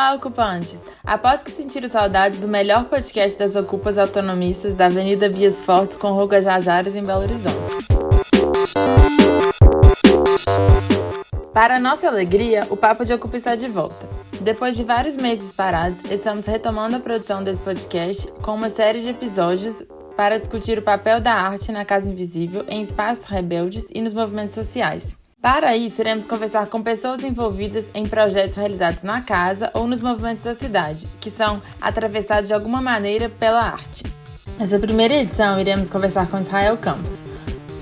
Olá, ocupantes! Após que sentiram saudades do melhor podcast das ocupas autonomistas da Avenida Bias Fortes com Ruga Jajares em Belo Horizonte. Para nossa alegria, o Papo de Ocupa está de volta. Depois de vários meses parados, estamos retomando a produção desse podcast com uma série de episódios para discutir o papel da arte na Casa Invisível, em espaços rebeldes e nos movimentos sociais. Para isso, iremos conversar com pessoas envolvidas em projetos realizados na casa ou nos movimentos da cidade, que são atravessados de alguma maneira pela arte. Nessa primeira edição, iremos conversar com Israel Campos,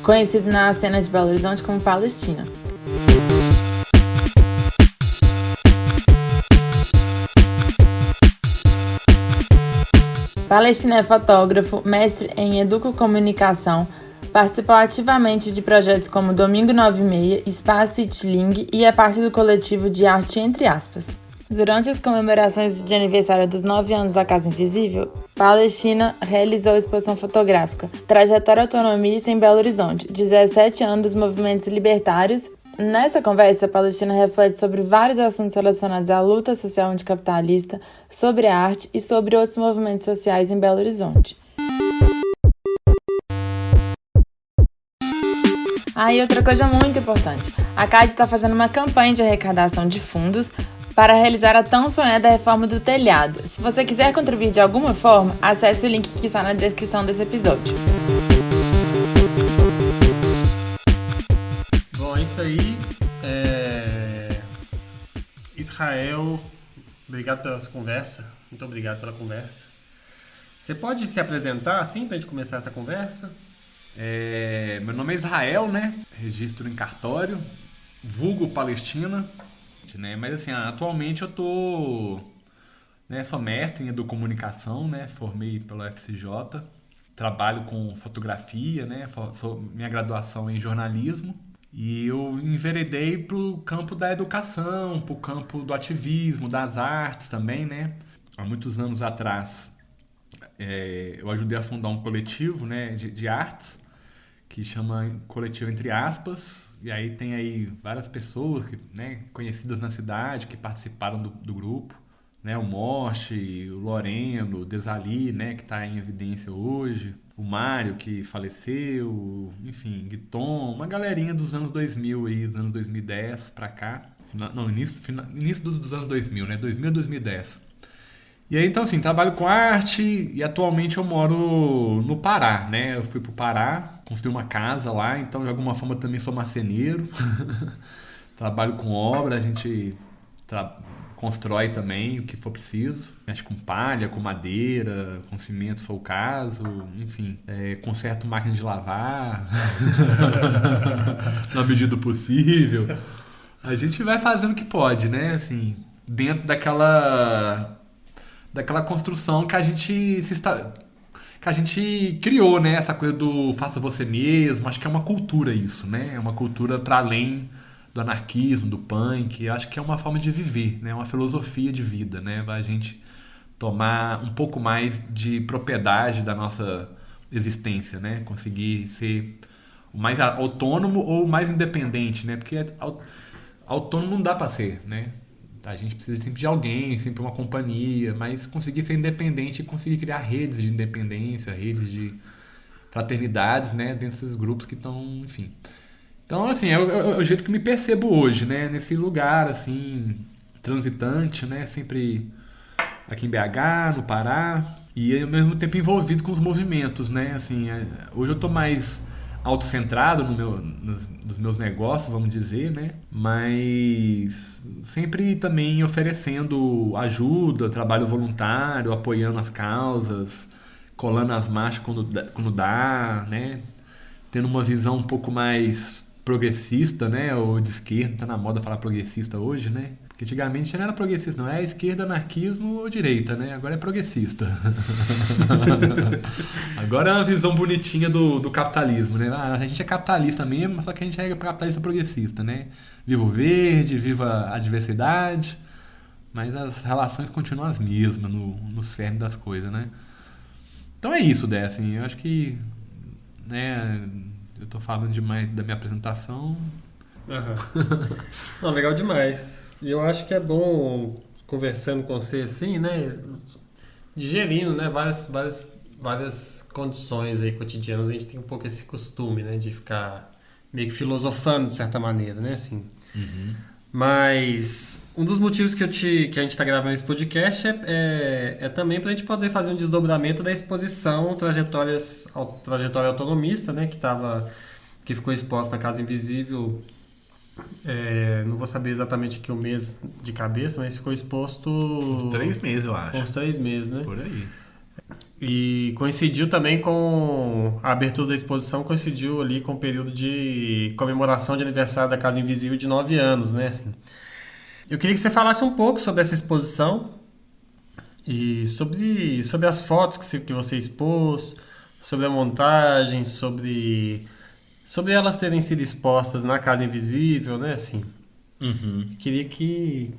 conhecido na cena de Belo Horizonte como Palestina. Palestina é fotógrafo, mestre em educocomunicação, participou ativamente de projetos como Domingo 9:30, Espaço Itling e é parte do coletivo de arte Entre Aspas. Durante as comemorações de aniversário dos 9 anos da Casa Invisível, Palestina realizou exposição fotográfica Trajetória Autonomista em Belo Horizonte, 17 anos dos movimentos libertários. Nessa conversa, a Palestina reflete sobre vários assuntos relacionados à luta social anticapitalista, sobre a arte e sobre outros movimentos sociais em Belo Horizonte. E outra coisa muito importante, a CAD está fazendo uma campanha de arrecadação de fundos para realizar a tão sonhada reforma do telhado. Se você quiser contribuir de alguma forma, acesse o link que está na descrição desse episódio. Bom, é isso aí. Israel, obrigado pela conversa. Muito obrigado pela conversa. Você pode se apresentar assim para a gente começar essa conversa? Meu nome é Israel, né? Registro em cartório, vulgo Palestina, né? Mas assim, atualmente eu sou mestre em educomunicação, né? Formei pela FCJ, trabalho com fotografia, né? Minha graduação em jornalismo e eu enveredei pro campo da educação, pro campo do ativismo, das artes também, né? Há muitos anos atrás eu ajudei a fundar um coletivo, né, de artes que chama Coletivo Entre Aspas, e aí tem aí várias pessoas né, conhecidas na cidade que participaram do grupo, né, o Morte, o Loreno, o Desali, né, que está em evidência hoje, o Mário, que faleceu, enfim, Guiton, uma galerinha dos anos 2000 aí, dos anos 2010 para cá, início dos anos 2000, né, 2000 a 2010. E aí, então, assim, trabalho com arte e atualmente eu moro no Pará, né? Eu fui pro Pará, construí uma casa lá, então de alguma forma eu também sou marceneiro. Trabalho com obra, a gente constrói também o que for preciso. Mexe com palha, com madeira, com cimento se for o caso, enfim. Conserto máquina de lavar, na medida do possível. A gente vai fazendo o que pode, né? Assim, dentro daquela construção que a gente criou, né? Essa coisa do faça você mesmo. Acho que é uma cultura isso, né? É uma cultura para além do anarquismo, do punk. Acho que é uma forma de viver, né? Uma filosofia de vida, né? Vai a gente tomar um pouco mais de propriedade da nossa existência, né? Conseguir ser o mais autônomo ou o mais independente, né? Porque autônomo não dá para ser, né? A gente precisa sempre de alguém, sempre uma companhia, mas conseguir ser independente e conseguir criar redes de independência, redes de fraternidades, né, dentro desses grupos que estão, enfim. Então, assim, é o jeito que me percebo hoje, né, nesse lugar, assim, transitante, né, sempre aqui em BH, no Pará, e ao mesmo tempo envolvido com os movimentos, né, assim, hoje eu tô mais autocentrado nos meus negócios, vamos dizer, né? Mas sempre também oferecendo ajuda, trabalho voluntário, apoiando as causas, colando as marchas quando dá, né? Tendo uma visão um pouco mais progressista, né? Ou de esquerda, tá na moda falar progressista hoje, né? Porque antigamente não era progressista, não. É esquerda, anarquismo ou direita, né? Agora é progressista. Agora é uma visão bonitinha do capitalismo, né? A gente é capitalista mesmo, só que a gente é capitalista progressista, né? Viva o verde, viva a diversidade, mas as relações continuam as mesmas no cerne das coisas, né? Então é isso, Dé, assim, eu acho que, né, eu tô falando demais da minha apresentação. Não, legal demais. E eu acho que é bom conversando com você assim, né? Digerindo, né? Várias condições aí cotidianas. A gente tem um pouco esse costume, né? De ficar meio que filosofando de certa maneira, né? Assim. Mas um dos motivos que a gente está gravando esse podcast é também para a gente poder fazer um desdobramento da exposição Trajetória Autonomista, né? Que ficou exposta na Casa Invisível. Não vou saber exatamente aqui o mês de cabeça, mas ficou exposto... Uns 3 meses, eu acho. Uns 3 meses, né? Por aí. E coincidiu também com a abertura da exposição, coincidiu ali com o período de comemoração de aniversário da Casa Invisível de 9 anos, né? Assim, eu queria que você falasse um pouco sobre essa exposição e sobre as fotos que você expôs, sobre a montagem, sobre elas terem sido expostas na Casa Invisível, né? Assim, queria que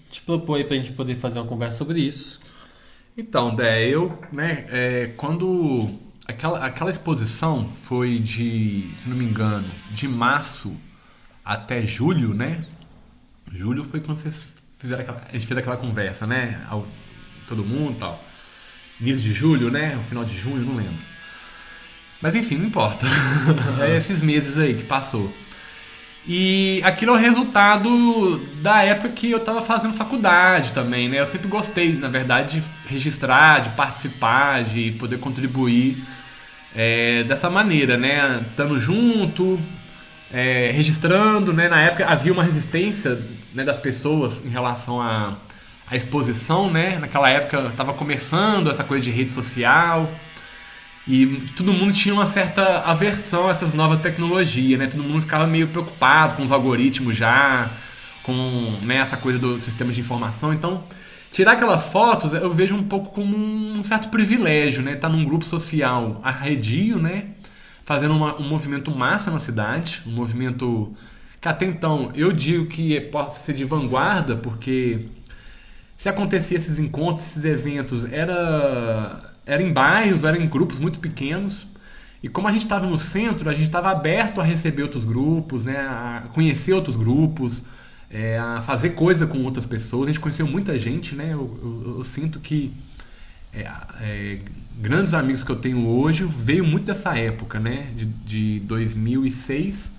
te propor aí pra gente poder fazer uma conversa sobre isso. Então, Dé, quando aquela exposição foi de, se não me engano, de março até julho, né? Julho foi quando vocês a gente fez aquela conversa, né? Todo mundo e tal. Início de julho, né? O final de junho, não lembro. Mas enfim, não importa. É esses meses aí que passou. E aquilo é o resultado da época que eu estava fazendo faculdade também, né? Eu sempre gostei, na verdade, de registrar, de participar, de poder contribuir dessa maneira, né? Estando junto, registrando, né? Na época havia uma resistência, né, das pessoas em relação à exposição, né? Naquela época estava começando essa coisa de rede social. E todo mundo tinha uma certa aversão a essas novas tecnologias, né? Todo mundo ficava meio preocupado com os algoritmos já, com, né, essa coisa do sistema de informação. Então, tirar aquelas fotos eu vejo um pouco como um certo privilégio, né? Tá num grupo social arredio, né? Fazendo um movimento massa na cidade, um movimento que até então eu digo que possa ser de vanguarda, porque se acontecia esses encontros, esses eventos, era em bairros, era em grupos muito pequenos. E como a gente estava no centro, a gente estava aberto a receber outros grupos, né, a conhecer outros grupos, a fazer coisa com outras pessoas. A gente conheceu muita gente, né? Eu sinto que grandes amigos que eu tenho hoje veio muito dessa época, né? De 2006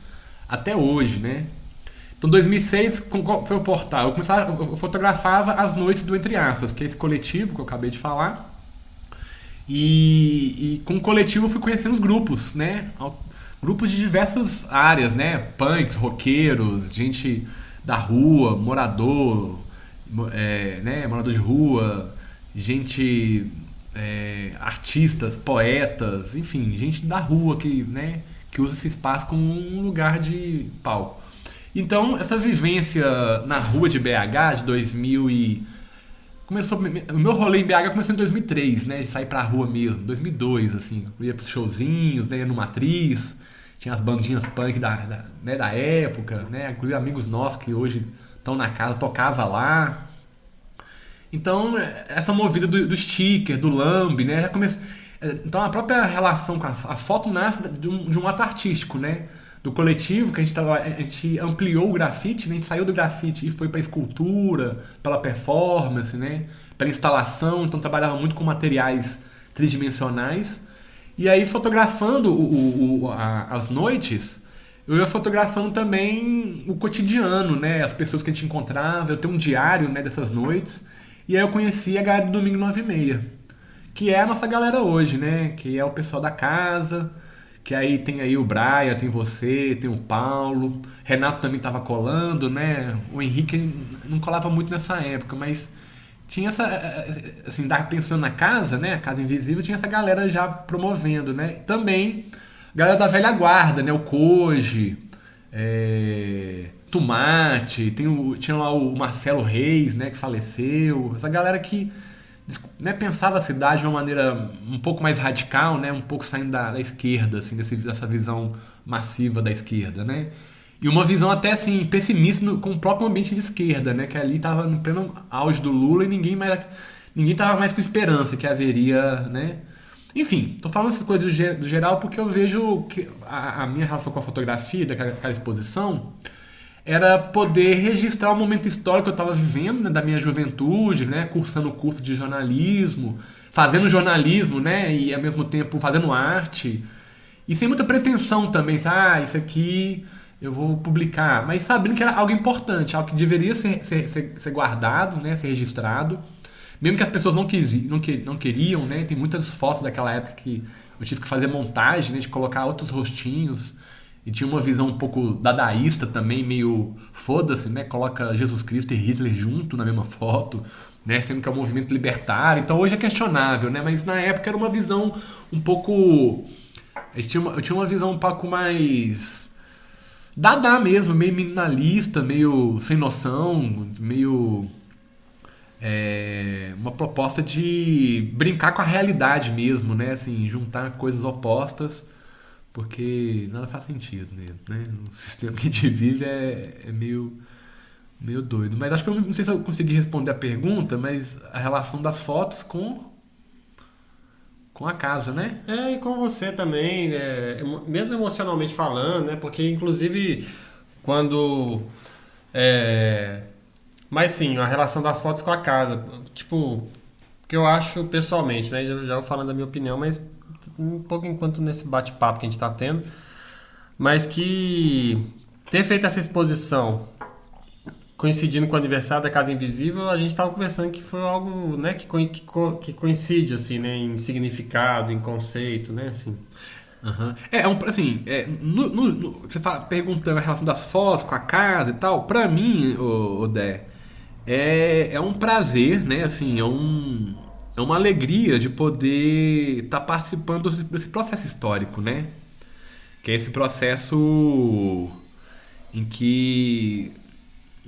até hoje, né? Então, 2006, qual foi o portal? Eu fotografava as noites do Entre Aspas, que é esse coletivo que eu acabei de falar. E com o coletivo eu fui conhecendo os grupos, né? Grupos de diversas áreas, né? Punks, roqueiros, gente da rua, morador, né? Morador de rua, gente, artistas, poetas, enfim, gente da rua que, né? Que usa esse espaço como um lugar de palco. Então, essa vivência na rua de BH de 2000 o meu rolê em BH começou em 2003, né? De sair pra rua mesmo, 2002, assim. Eu ia pros showzinhos, né? Ia no Matriz, tinha as bandinhas punk da época, né? Inclusive amigos nossos que hoje estão na casa, tocava lá. Então, essa movida do sticker, do lambe, né? Já começou. Então, a própria relação com a foto nasce de um ato artístico, né? Do coletivo, que a gente ampliou o grafite, né? A gente saiu do grafite e foi para escultura, pela performance, né? Para instalação, então trabalhava muito com materiais tridimensionais. E aí, fotografando as noites, eu ia fotografando também o cotidiano, né? As pessoas que a gente encontrava. Eu tenho um diário, né, dessas noites. E aí eu conheci a galera do Domingo 9h30, que é a nossa galera hoje, né? Que é o pessoal da casa. Que aí tem aí o Brian, tem você, tem o Paulo. Renato também estava colando, né? O Henrique não colava muito nessa época, mas tinha essa... Assim, pensando na casa, né? A Casa Invisível, tinha essa galera já promovendo, né? Também a galera da velha guarda, né? O Koji, Tomate, tinha lá o Marcelo Reis, né? Que faleceu. Essa galera que... né, pensava a cidade de uma maneira um pouco mais radical, né, um pouco saindo da esquerda, assim, dessa visão massiva da esquerda, né, e uma visão até assim pessimista com o próprio ambiente de esquerda, né, que ali estava no pleno auge do Lula e ninguém estava mais com esperança que haveria, né. Enfim, tô falando essas coisas do geral porque eu vejo que a minha relação com a fotografia daquela exposição era poder registrar o momento histórico que eu estava vivendo, né, da minha juventude, né, cursando o curso de jornalismo, fazendo jornalismo, né, e ao mesmo tempo fazendo arte, e sem muita pretensão também, sabe? Isso aqui eu vou publicar, mas sabendo que era algo importante, algo que deveria ser guardado, né, ser registrado, mesmo que as pessoas não queriam, né, tem muitas fotos daquela época que eu tive que fazer montagem, né, de colocar outros rostinhos, e tinha uma visão um pouco dadaísta também, meio foda-se, né, coloca Jesus Cristo e Hitler junto na mesma foto, né, sendo que é um movimento libertário, então hoje é questionável, né, mas na época era uma visão um pouco... Eu tinha uma visão um pouco mais dada mesmo, meio minimalista, meio sem noção, meio uma proposta de brincar com a realidade mesmo, né? Assim, juntar coisas opostas, porque nada faz sentido mesmo, né? O sistema que a gente vive é meio doido. Mas acho que eu não sei se eu consegui responder a pergunta, mas a relação das fotos com a casa, né? E com você também, mesmo emocionalmente falando, né? Porque, inclusive, quando... Mas sim, a relação das fotos com a casa. Tipo, que eu acho pessoalmente, né? Já vou falando da minha opinião, mas um pouco enquanto nesse bate-papo que a gente tá tendo. Mas que ter feito essa exposição coincidindo com o aniversário da Casa Invisível, a gente estava conversando que foi algo, né, que coincide, assim, né, em significado, em conceito, né, assim. Uhum. Você fala, perguntando a relação das fotos com a casa e tal, pra mim, o Dé, é um prazer, né, assim, é uma alegria de poder estar participando desse processo histórico, né, que é esse processo em que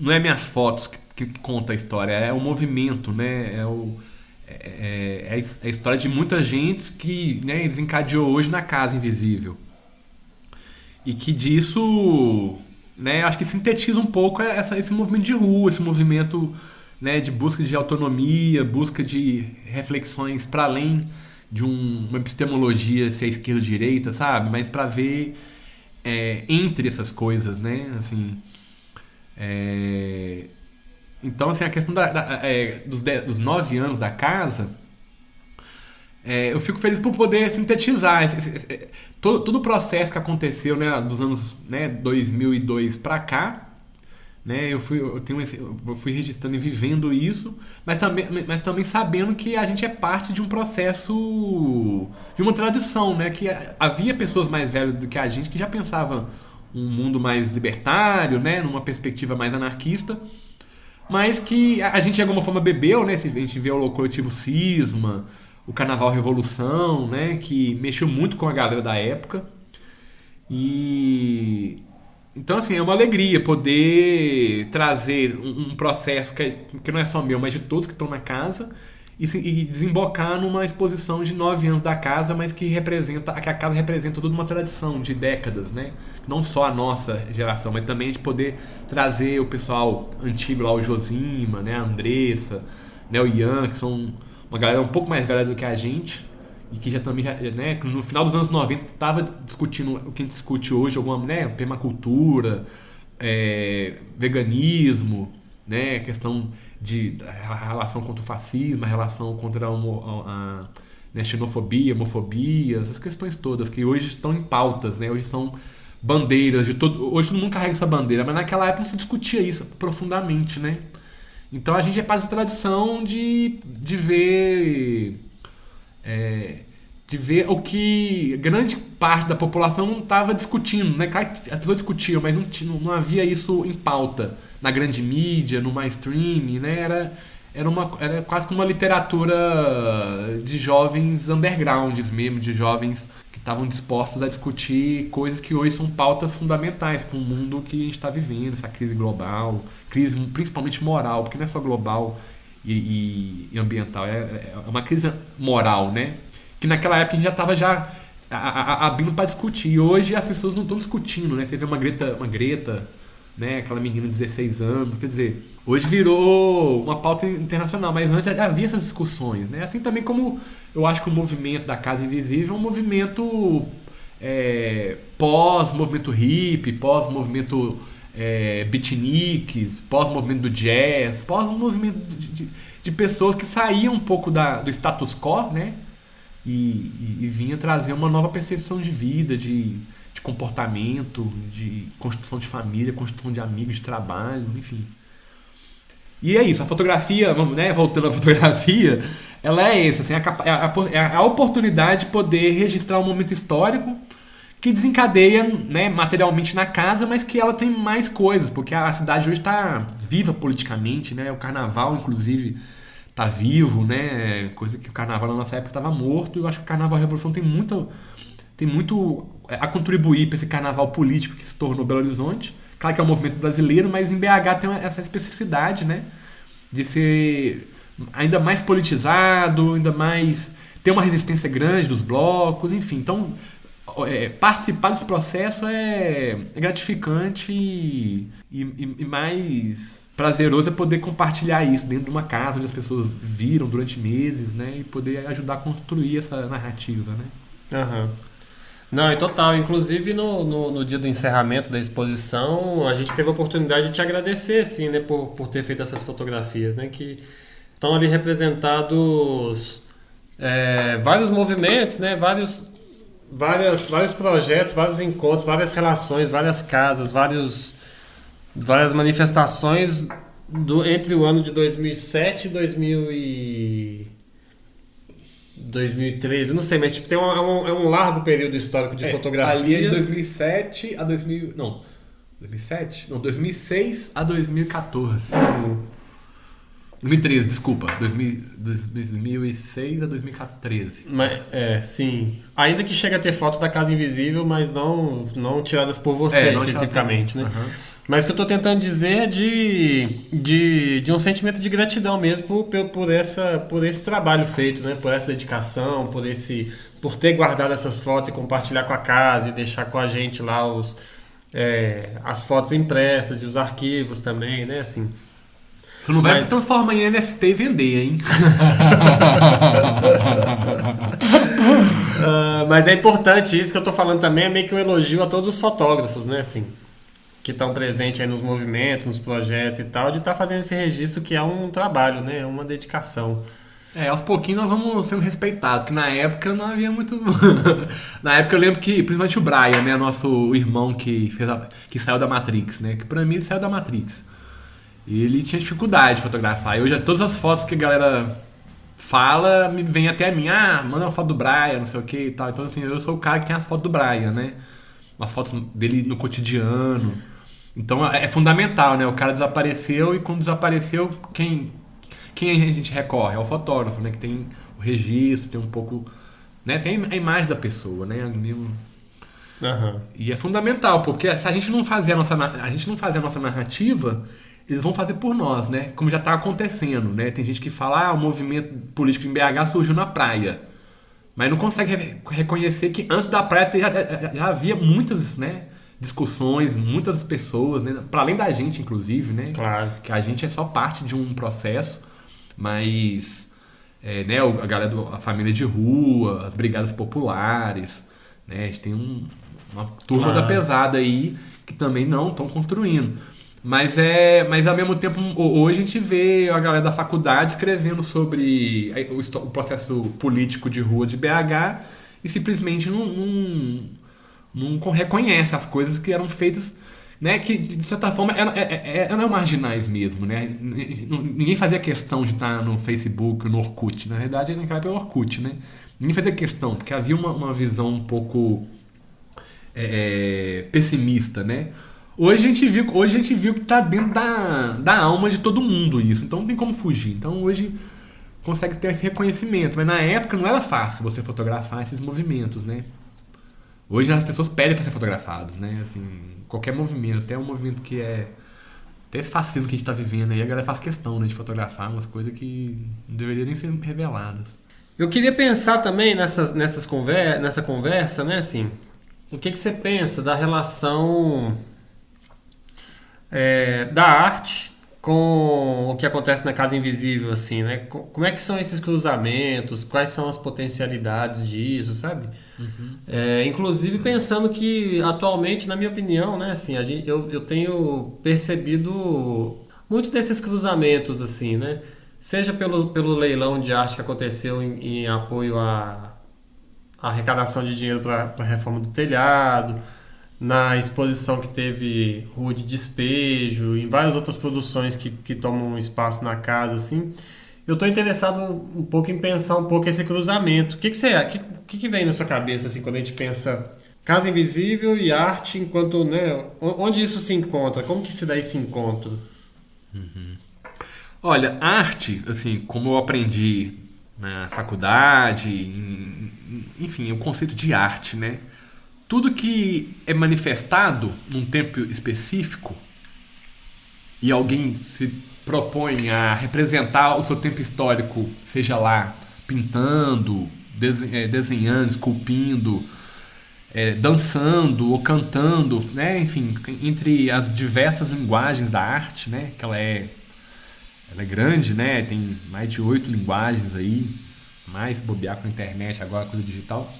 não é minhas fotos que conta a história, é o movimento, né? É a história de muita gente que, né, desencadeou hoje na Casa Invisível. E que disso, né, acho que sintetiza um pouco esse movimento de rua, esse movimento, né, de busca de autonomia, busca de reflexões para além de uma epistemologia, se é esquerda ou direita, sabe? Mas para ver entre essas coisas, né? Assim, então, assim, a questão dos 9 anos da casa, eu fico feliz por poder sintetizar todo o processo que aconteceu, né, dos anos, né, 2002 para cá, né, eu fui registrando e vivendo isso, mas também sabendo que a gente é parte de um processo, de uma tradição, né, que havia pessoas mais velhas do que a gente que já pensavam um mundo mais libertário, né, numa perspectiva mais anarquista, mas que a gente de alguma forma bebeu, né, a gente vê o coletivo Cisma, o Carnaval Revolução, né, que mexeu muito com a galera da época. E então, assim, é uma alegria poder trazer um processo que não é só meu, mas de todos que estão na casa, e desembocar numa exposição de 9 anos da casa, mas que a casa representa toda uma tradição de décadas, né? Não só a nossa geração, mas também de poder trazer o pessoal antigo lá, o Josima, né, a Andressa, né, o Ian, que são uma galera um pouco mais velha do que a gente, e que também, né, no final dos anos 90 estava discutindo o que a gente discute hoje, alguma, né, permacultura, veganismo, né, questão a relação contra o fascismo, a relação contra a xenofobia, homofobia, essas questões todas que hoje estão em pautas, né? Hoje são bandeiras de todo. Hoje todo mundo carrega essa bandeira, mas naquela época não se discutia isso profundamente, né? Então a gente é parte da tradição de ver o que grande parte da população não estava discutindo, né? Claro que as pessoas discutiam, mas não havia isso em pauta na grande mídia, no mainstream, né? Era quase como uma literatura de jovens undergrounds mesmo, de jovens que estavam dispostos a discutir coisas que hoje são pautas fundamentais para o mundo que a gente está vivendo, essa crise global, crise principalmente moral, porque não é só global e ambiental, é uma crise moral, né? Que naquela época a gente já estava abrindo para discutir. E hoje as pessoas não estão discutindo, né? Você vê uma Greta, né? Aquela menina de 16 anos, quer dizer, hoje virou uma pauta internacional, mas antes havia essas discussões, né? Assim também como eu acho que o movimento da Casa Invisível é um movimento pós-movimento hippie, pós-movimento beatniks, pós-movimento do jazz, pós-movimento de pessoas que saíam um pouco do status quo, né? E vinha trazer uma nova percepção de vida, de comportamento, de construção de família, construção de amigos, de trabalho, enfim. E é isso, a fotografia, né, voltando à fotografia, ela é essa, assim, a oportunidade de poder registrar um momento histórico que desencadeia, né, materialmente na casa, mas que ela tem mais coisas, porque a cidade hoje está viva politicamente, né, o carnaval, inclusive, está vivo, né, coisa que o carnaval na nossa época estava morto, e eu acho que o carnaval Revolução tem muito a contribuir para esse carnaval político que se tornou Belo Horizonte. Claro que é um movimento brasileiro, mas em BH tem essa especificidade, né, de ser ainda mais politizado, ainda mais ter uma resistência grande dos blocos, enfim. Então, participar desse processo é gratificante e mais prazeroso é poder compartilhar isso dentro de uma casa onde as pessoas viram durante meses, né, e poder ajudar a construir essa narrativa, né? Aham. Não, é total. Inclusive no dia do encerramento da exposição, a gente teve a oportunidade de te agradecer, assim, né, por ter feito essas fotografias, né, que estão ali representados vários movimentos, né, vários projetos, vários encontros, várias relações, várias casas, várias manifestações entre o ano de 2007 e 2013, eu não sei, mas tipo, tem um largo período histórico de fotografia. Ali é de 2007 a 2000... Não, 2007? Não, 2006 a 2014. 2013, desculpa. 2006 a 2013. Mas, sim. Ainda que chegue a ter fotos da Casa Invisível, mas não tiradas por você especificamente, né? Uhum. Mas o que eu estou tentando dizer é de um sentimento de gratidão mesmo por esse trabalho feito, né? Por essa dedicação, por ter guardado essas fotos e compartilhar com a casa e deixar com a gente lá as fotos impressas e os arquivos também, né? Assim, tu não vai transformar em NFT e vender, hein? Mas é importante, isso que eu estou falando também é meio que um elogio a todos os fotógrafos, né? Assim, que estão presentes aí nos movimentos, nos projetos e tal, de estar fazendo esse registro que é um trabalho, né? É uma dedicação. Aos pouquinhos nós vamos sendo respeitados, porque na época não havia muito... Na época eu lembro que, principalmente o Brian, né? Nosso irmão que saiu da Matrix, né? Que pra mim ele saiu da Matrix. Ele tinha dificuldade de fotografar. E hoje todas as fotos que a galera fala, me vem até a mim. Manda uma foto do Brian, não sei o que e tal. Então, assim, eu sou o cara que tem as fotos do Brian, né? Umas fotos dele no cotidiano. Então, é fundamental, né? O cara desapareceu e quando desapareceu, quem a gente recorre? É o fotógrafo, né? Que tem o registro, tem um pouco... né? Tem a imagem da pessoa, né? Uhum. E é fundamental, porque se a gente não fazer a nossa narrativa... eles vão fazer por nós, né? Como já está acontecendo, né? Tem gente que fala, o movimento político em BH surgiu na praia. Mas não consegue reconhecer que antes da praia já havia muitas, né, discussões, muitas pessoas, né? Para além da gente, inclusive, né? Claro. Que a gente é só parte de um processo, mas né, a galera a família de rua, as brigadas populares, né? A gente tem uma turma da pesada aí que também não estão construindo. Mas ao mesmo tempo, hoje a gente vê a galera da faculdade escrevendo sobre o processo político de rua de BH e simplesmente não reconhece as coisas que eram feitas, né, que de certa forma eram marginais mesmo, né? Ninguém fazia questão de estar no Facebook, no Orkut. Na verdade, naquela época era o Orkut, né? Ninguém fazia questão, porque havia uma visão um pouco pessimista, né? Hoje a gente viu que está dentro da alma de todo mundo isso, então não tem como fugir. Então hoje consegue ter esse reconhecimento, mas na época não era fácil você fotografar esses movimentos, né? Hoje as pessoas pedem para ser fotografados, né? Assim, qualquer movimento, até um movimento que até esse fascínio que a gente está vivendo aí, a galera faz questão, né, de fotografar umas coisas que não deveriam nem ser reveladas. Eu queria pensar também nessa conversa, né, assim, o que você pensa da relação da arte com o que acontece na Casa Invisível, assim, né? Como é que são esses cruzamentos? Quais são as potencialidades disso, sabe? Inclusive pensando que atualmente, na minha opinião, né, assim, eu tenho percebido muitos desses cruzamentos, assim, né? Seja pelo leilão de arte que aconteceu em apoio à arrecadação de dinheiro para a reforma do telhado, na exposição que teve Rua de Despejo, em várias outras produções que tomam espaço na casa, assim. Eu estou interessado um pouco em pensar um pouco esse cruzamento. O que vem na sua cabeça, assim, quando a gente pensa Casa Invisível e arte, enquanto, né, onde isso se encontra? Como que se dá esse encontro? Olha, arte, assim, como eu aprendi na faculdade, enfim, o conceito de arte, né? Tudo que é manifestado num tempo específico e alguém se propõe a representar o seu tempo histórico, seja lá pintando, desenhando, esculpindo, dançando ou cantando, né? Enfim, entre as diversas linguagens da arte, né? Que ela é grande, né? Tem mais de 8 linguagens aí, mais bobear com a internet agora, coisa digital.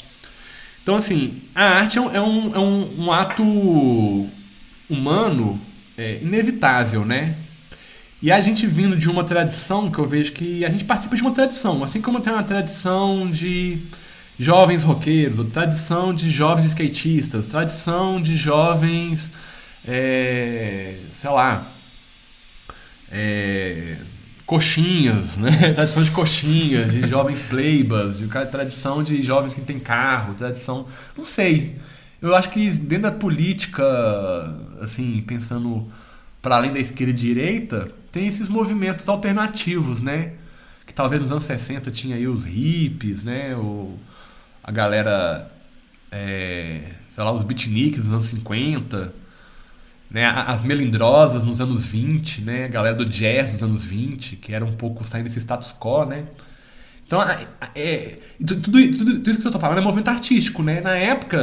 Então, assim, a arte é um ato humano inevitável, né? E a gente vindo de uma tradição que eu vejo que a gente participa de uma tradição, assim como tem uma tradição de jovens roqueiros, tradição de jovens skatistas, tradição de jovens, sei lá, coxinhas, né? Tradição de coxinhas, de jovens pleibas, tradição de jovens que têm carro, tradição... Não sei. Eu acho que dentro da política, assim, pensando para além da esquerda e direita, tem esses movimentos alternativos, né? Que talvez nos anos 60 tinha aí os hippies, né? Ou a galera, sei lá, os beatniks dos anos 50... né, as melindrosas nos anos 20, né, a galera do jazz dos anos 20, que era um pouco saindo desse status quo, né? Então, tudo isso que eu estou falando é movimento artístico, né? Na época,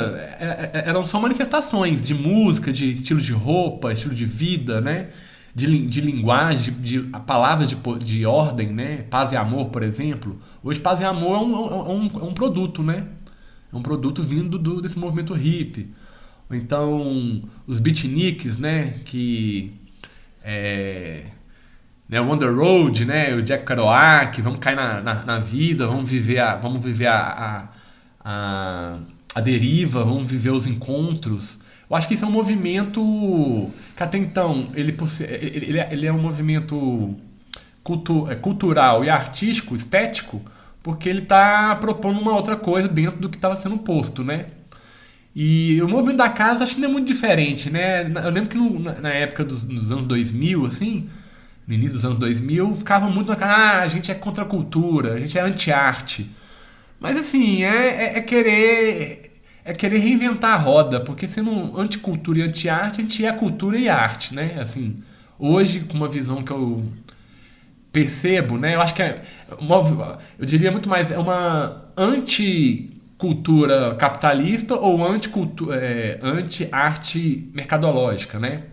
eram só manifestações de música, de estilo de roupa, estilo de vida, né? De linguagem, de palavras de ordem, né? Paz e amor, por exemplo. Hoje, paz e amor é um produto, né? É um produto vindo desse movimento hippie. Ou então os beatniks, né, que né, o On The Road, né, o Jack Kerouac, vamos cair na vida, vamos viver a deriva, vamos viver os encontros. Eu acho que isso é um movimento que até então ele é um movimento cultural e artístico, estético, porque ele está propondo uma outra coisa dentro do que estava sendo posto, né? E o movimento da casa acho que não é muito diferente, né? Eu lembro que na época dos anos 2000, assim, no início dos anos 2000, ficava muito na cara, a gente é contra a cultura, a gente é anti-arte. Mas assim, é querer reinventar a roda, porque sendo anticultura e anti-arte, a gente é cultura e arte, né? Assim, hoje, com uma visão que eu percebo, né? Eu acho que eu diria muito mais, é uma anti-cultura capitalista ou anti-arte mercadológica, né?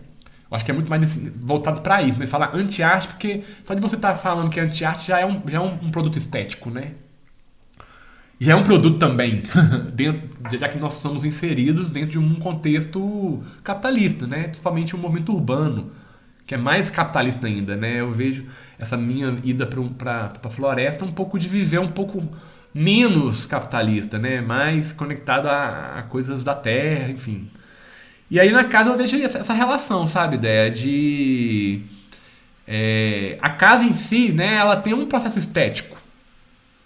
Eu acho que é muito mais voltado para isso, mas falar anti-arte, porque só de você estar falando que é anti-arte já é um produto estético, né? Já é um produto também, já que nós somos inseridos dentro de um contexto capitalista, né? Principalmente um movimento urbano, que é mais capitalista ainda, né? Eu vejo essa minha ida para a floresta um pouco de viver um pouco menos capitalista, né? Mais conectado a coisas da terra, enfim. E aí na casa eu vejo essa relação, sabe? Ideia de... a casa em si, né? Ela tem um processo estético,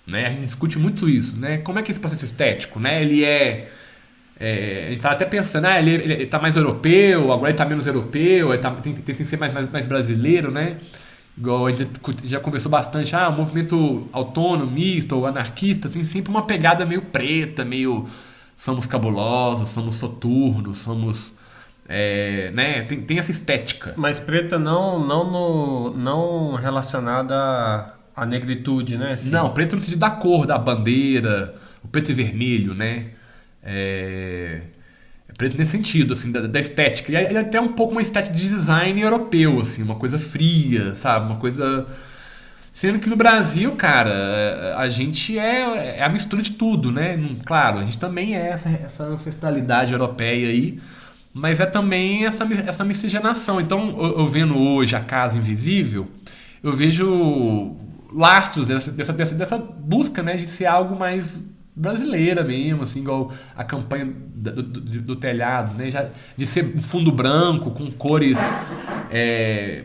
né? A gente discute muito isso, né? Como é que é esse processo estético, né? Ele a gente tá até pensando, ele tá mais europeu, agora ele tá menos europeu, tem que ser mais brasileiro, né? Igual a gente já conversou bastante, o movimento autônomo, misto ou anarquista, assim, sempre uma pegada meio preta, meio somos cabulosos, somos soturnos, somos... né? Tem essa estética. Mas preta não relacionada à negritude, né? Assim. Não, preto no sentido da cor da bandeira, o preto e vermelho, né? É preto nesse sentido, assim, da estética. E é até um pouco uma estética de design europeu, assim, uma coisa fria, sabe? Uma coisa... Sendo que no Brasil, cara, a gente é a mistura de tudo, né? Claro, a gente também é essa ancestralidade europeia aí, mas é também essa miscigenação. Então, eu vendo hoje A Casa Invisível, eu vejo lastros dessa busca, né, de ser algo mais brasileira mesmo, assim, igual a campanha do telhado, né, de ser um fundo branco com cores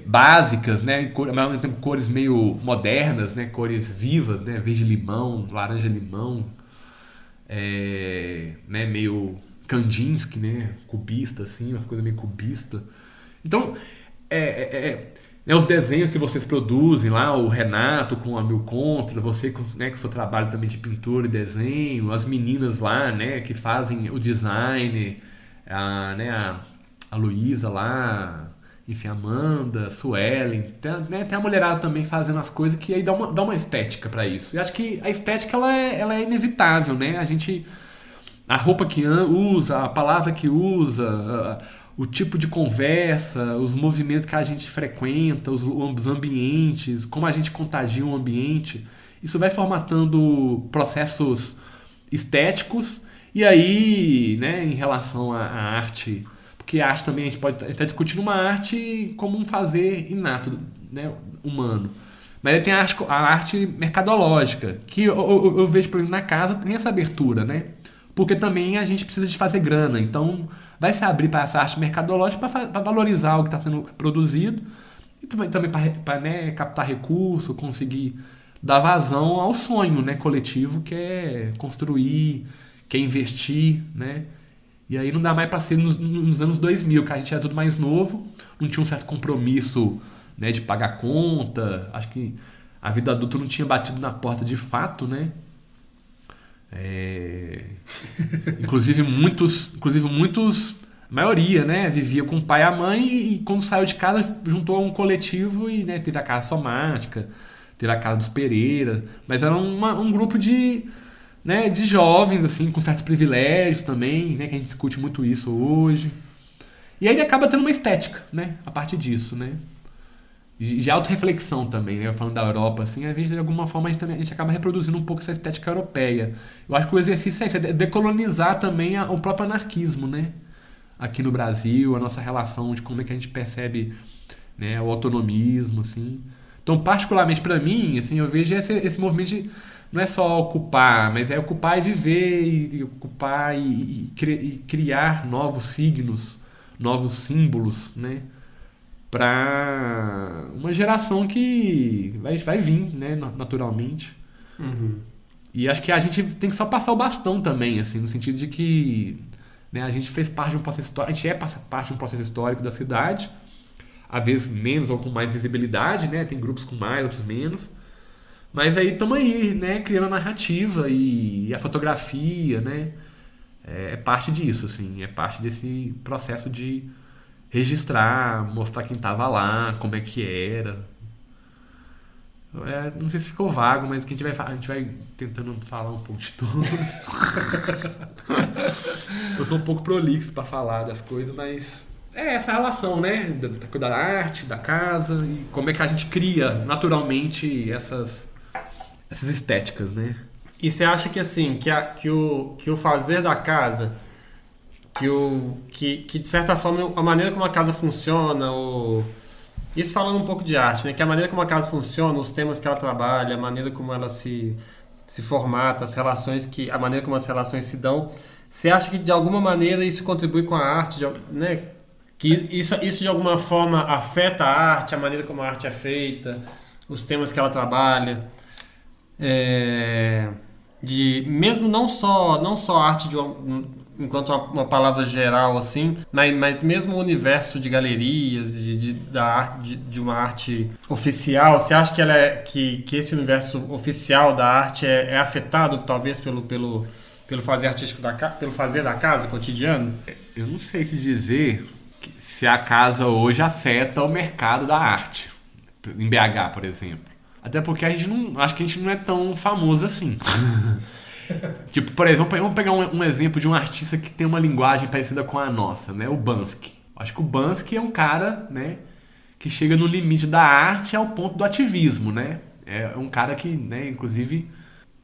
básicas, né, ao mesmo tempo cores meio modernas, né, cores vivas, né, verde-limão, laranja-limão, né, meio Kandinsky, né, cubista, assim, umas coisas meio cubista. Então, os desenhos que vocês produzem lá, o Renato com a Mil Contra, você com o seu trabalho também de pintura e desenho, as meninas lá, né, que fazem o design, a Luísa lá, enfim, a Amanda, a Suelen, tem a mulherada também fazendo as coisas que aí dá uma estética pra isso. Eu acho que a estética ela é inevitável, né? A roupa que usa, a palavra que usa, o tipo de conversa, os movimentos que a gente frequenta, os ambientes, como a gente contagia um ambiente, isso vai formatando processos estéticos. E aí, né, em relação à arte, porque a arte também a gente pode estar discutindo uma arte como um fazer inato, né, humano. Mas aí tem a arte mercadológica, que eu vejo, por exemplo, na casa tem essa abertura, né? Porque também a gente precisa de fazer grana, então vai se abrir para essa arte mercadológica para valorizar o que está sendo produzido e também para né, captar recurso, conseguir dar vazão ao sonho, né, coletivo, que é construir, que é investir, né? E aí não dá mais para ser nos anos 2000, que a gente era tudo mais novo, não tinha um certo compromisso, né, de pagar conta, acho que a vida adulta não tinha batido na porta de fato, né? Inclusive muitos, a maioria, né, vivia com o pai e a mãe e quando saiu de casa juntou a um coletivo e, né, teve a casa somática, teve a casa dos Pereira, mas era um grupo de jovens assim, com certos privilégios também, né, que a gente discute muito isso hoje. E aí acaba tendo uma estética, né, a partir disso, né? De autorreflexão também, né? Falando da Europa, assim, às vezes, de alguma forma, a gente acaba reproduzindo um pouco essa estética europeia. Eu acho que o exercício é isso, é decolonizar também o próprio anarquismo, né? Aqui no Brasil, a nossa relação de como é que a gente percebe, né, o autonomismo, assim. Então, particularmente para mim, assim, eu vejo esse movimento de, não é só ocupar, mas é ocupar e viver, e ocupar e criar novos signos, novos símbolos, né? Para uma geração que vai vir, né, naturalmente. Uhum. E acho que a gente tem que só passar o bastão também, assim, no sentido de que, né, a gente fez parte de um processo histórico, a gente parte de um processo histórico da cidade, às vezes menos ou com mais visibilidade, né, tem grupos com mais, outros menos, mas aí estamos aí, né, criando a narrativa e a fotografia, né, é parte disso, assim, é parte desse processo de registrar, mostrar quem tava lá, como é que era. Não sei se ficou vago, mas que a gente vai tentando falar um pouco de tudo. Eu sou um pouco prolixo para falar das coisas, mas é essa relação, né, da arte, da casa e como é que a gente cria naturalmente essas estéticas, né? E você acha que assim, que o fazer da casa, que de certa forma a maneira como a casa funciona, isso falando um pouco de arte, né? Que a maneira como a casa funciona, os temas que ela trabalha, a maneira como ela se formata, a maneira como as relações se dão, você acha que de alguma maneira isso contribui com a arte, né? Que isso de alguma forma afeta a arte, a maneira como a arte é feita, os temas que ela trabalha, mesmo não só arte enquanto uma palavra geral assim, mas mesmo o universo de galerias, de uma arte oficial, você acha que esse universo oficial da arte é afetado talvez pelo fazer artístico pelo fazer da casa cotidiano? Eu não sei te dizer se a casa hoje afeta o mercado da arte em BH, por exemplo. Até porque acho que a gente não é tão famoso assim. Tipo, por exemplo, vamos pegar um exemplo de um artista que tem uma linguagem parecida com a nossa, né? O Banksy. Acho que o Banksy é um cara, né, que chega no limite da arte ao ponto do ativismo, né? É um cara que, né, inclusive,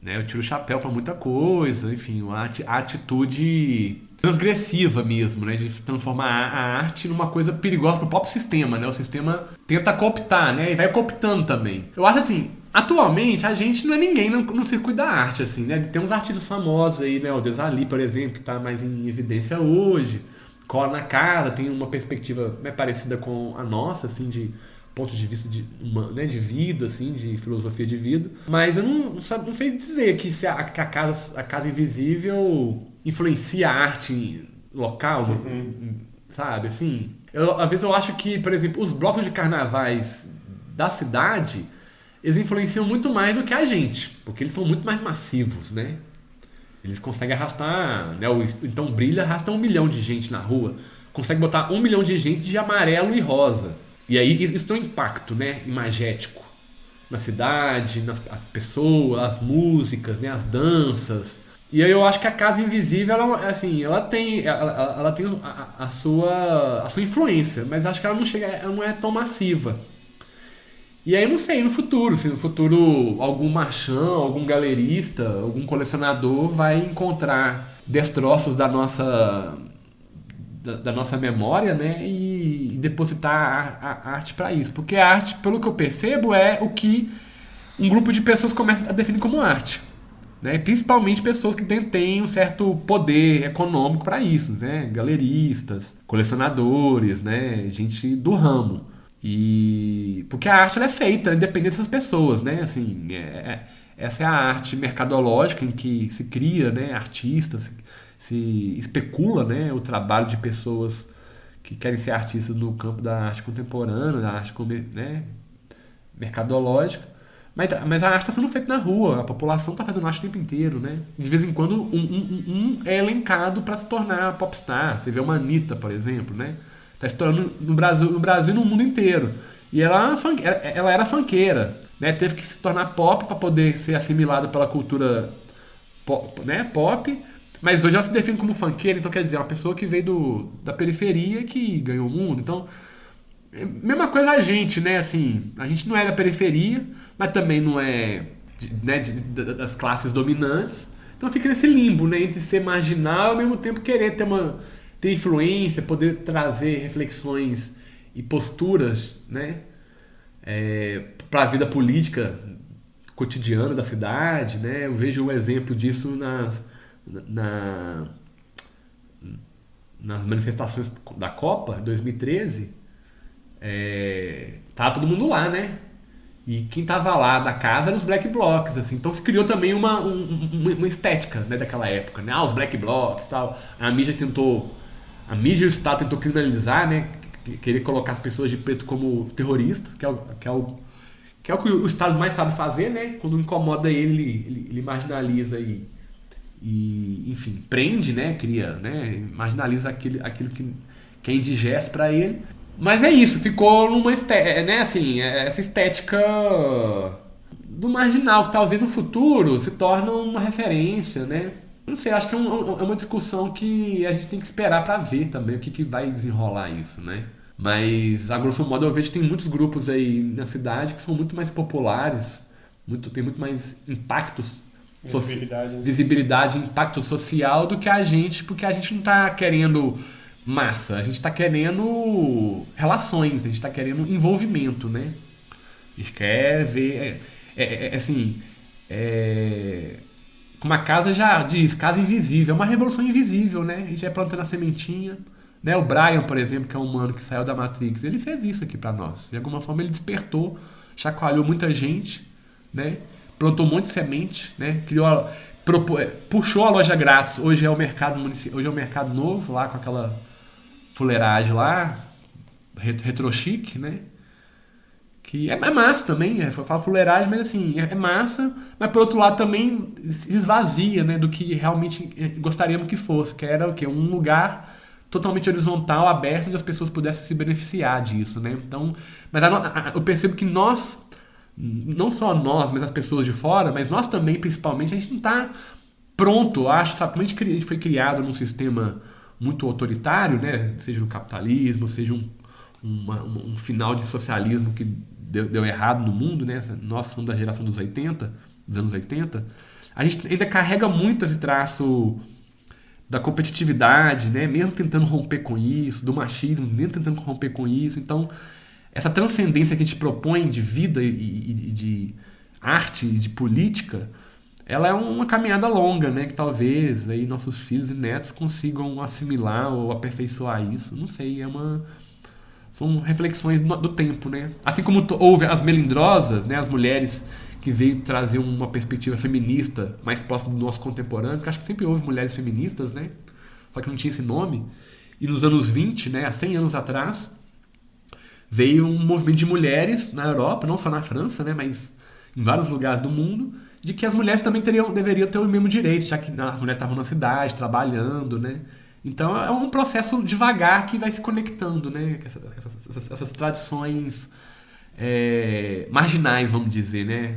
né, eu tiro o chapéu pra muita coisa, enfim, a atitude transgressiva mesmo, né, de transformar a arte numa coisa perigosa pro próprio sistema, né? O sistema tenta cooptar, né, e vai cooptando também. Eu acho assim, atualmente a gente não é ninguém no circuito da arte, assim, né? Tem uns artistas famosos aí, né, o Desali, por exemplo, que tá mais em evidência hoje. Cola na Casa tem uma perspectiva, né, parecida com a nossa, assim, de ponto de vista né, de vida, assim, de filosofia de vida. Mas eu não sei dizer que se a casa Invisível influencia a arte local, sabe? Assim, às vezes eu acho que, por exemplo, os blocos de carnavais da cidade, eles influenciam muito mais do que a gente, porque eles são muito mais massivos, né? Eles conseguem arrastar, né? Então Brilha arrasta 1 milhão de gente na rua, consegue botar 1 milhão de gente de amarelo e rosa. E aí isso tem um impacto, né, imagético na cidade, nas pessoas, as músicas, né, as danças. E aí eu acho que a Casa Invisível, ela tem a sua influência, mas acho que ela não é tão massiva. E aí eu não sei, no futuro, se no futuro algum marchand, algum galerista, algum colecionador vai encontrar destroços da nossa memória, né, e depositar a arte para isso. Porque a arte, pelo que eu percebo, é o que um grupo de pessoas começa a definir como arte, né, e principalmente pessoas que têm um certo poder econômico para isso, né, galeristas, colecionadores, né, gente do ramo. E porque a arte ela é feita independente dessas pessoas, né? Assim, essa é a arte mercadológica em que se cria, né, artistas, se especula, né, o trabalho de pessoas que querem ser artistas no campo da arte contemporânea, da arte, né, mercadológica. Mas a arte está sendo feita na rua, a população está fazendo arte o tempo inteiro, né? De vez em quando um é elencado para se tornar popstar. Você vê uma Anitta, por exemplo, né? Tá estourando no Brasil e no mundo inteiro. E ela era funkeira, né? Teve que se tornar pop para poder ser assimilada pela cultura pop, né? Pop. Mas hoje ela se define como funkeira, então quer dizer, é uma pessoa que veio da periferia que ganhou o mundo. Então, mesma coisa a gente, né? Assim, a gente não é da periferia, mas também não é, né, das classes dominantes. Então fica nesse limbo, né? Entre ser marginal e ao mesmo tempo querer ter influência, poder trazer reflexões e posturas, né, para a vida política cotidiana da cidade, né? Eu vejo o exemplo disso nas manifestações da Copa 2013. Tava todo mundo lá, né? E quem tava lá da casa eram os black blocs, assim. Então se criou também uma estética, né, daquela época, né? Os black blocs e tal. A mídia e o Estado tentou criminalizar, né? Querer colocar as pessoas de preto como terroristas, que é o que o Estado mais sabe fazer, né? Quando incomoda ele marginaliza e enfim, prende, né? Cria, né? Marginaliza aquilo que é indigesto para ele. Mas é isso, ficou numa estética, né? Assim, essa estética do marginal, que talvez no futuro se torne uma referência, né? Não sei, acho que é uma discussão que a gente tem que esperar para ver também o que vai desenrolar isso, né? Mas, a grosso modo, eu vejo que tem muitos grupos aí na cidade que são muito mais populares, tem muito mais impactos, visibilidade, impacto social do que a gente, porque a gente não tá querendo massa, a gente tá querendo relações, a gente tá querendo envolvimento, né? A gente quer ver, assim, como a casa já diz, casa invisível, é uma revolução invisível, né? A gente vai plantando a sementinha, né? O Brian, por exemplo, que é um mano que saiu da Matrix, ele fez isso aqui pra nós. De alguma forma ele despertou, chacoalhou muita gente, né? Plantou um monte de semente, né? Puxou a loja grátis, hoje é o mercado novo, lá com aquela fuleiragem lá, retro chique, né? Que é massa também, eu falo fuleiragem, mas assim, é massa, mas por outro lado também esvazia, né, do que realmente gostaríamos que fosse, que era o quê? Um lugar totalmente horizontal, aberto, onde as pessoas pudessem se beneficiar disso, né? Então, mas eu percebo que nós, não só nós, mas as pessoas de fora, mas nós também, principalmente, a gente não está pronto, acho, sabe, como a gente foi criado num sistema muito autoritário, né? Seja no capitalismo, seja um final de socialismo que deu errado no mundo, né? Nós que somos da geração dos anos 80, a gente ainda carrega muito esse traço da competitividade, né? Mesmo tentando romper com isso, do machismo, mesmo tentando romper com isso. Então, essa transcendência que a gente propõe de vida e de arte e de política, ela é uma caminhada longa, né? Que talvez aí nossos filhos e netos consigam assimilar ou aperfeiçoar isso. Não sei, são reflexões do tempo, né? Assim como houve as melindrosas, né? As mulheres que veio trazer uma perspectiva feminista mais próxima do nosso contemporâneo, porque acho que sempre houve mulheres feministas, né? Só que não tinha esse nome. E nos anos 20, né? Há 100 anos atrás, veio um movimento de mulheres na Europa, não só na França, né? Mas em vários lugares do mundo, de que as mulheres também deveriam ter o mesmo direito, já que as mulheres estavam na cidade, trabalhando, né? Então é um processo devagar que vai se conectando, né? Essas tradições marginais, vamos dizer, né?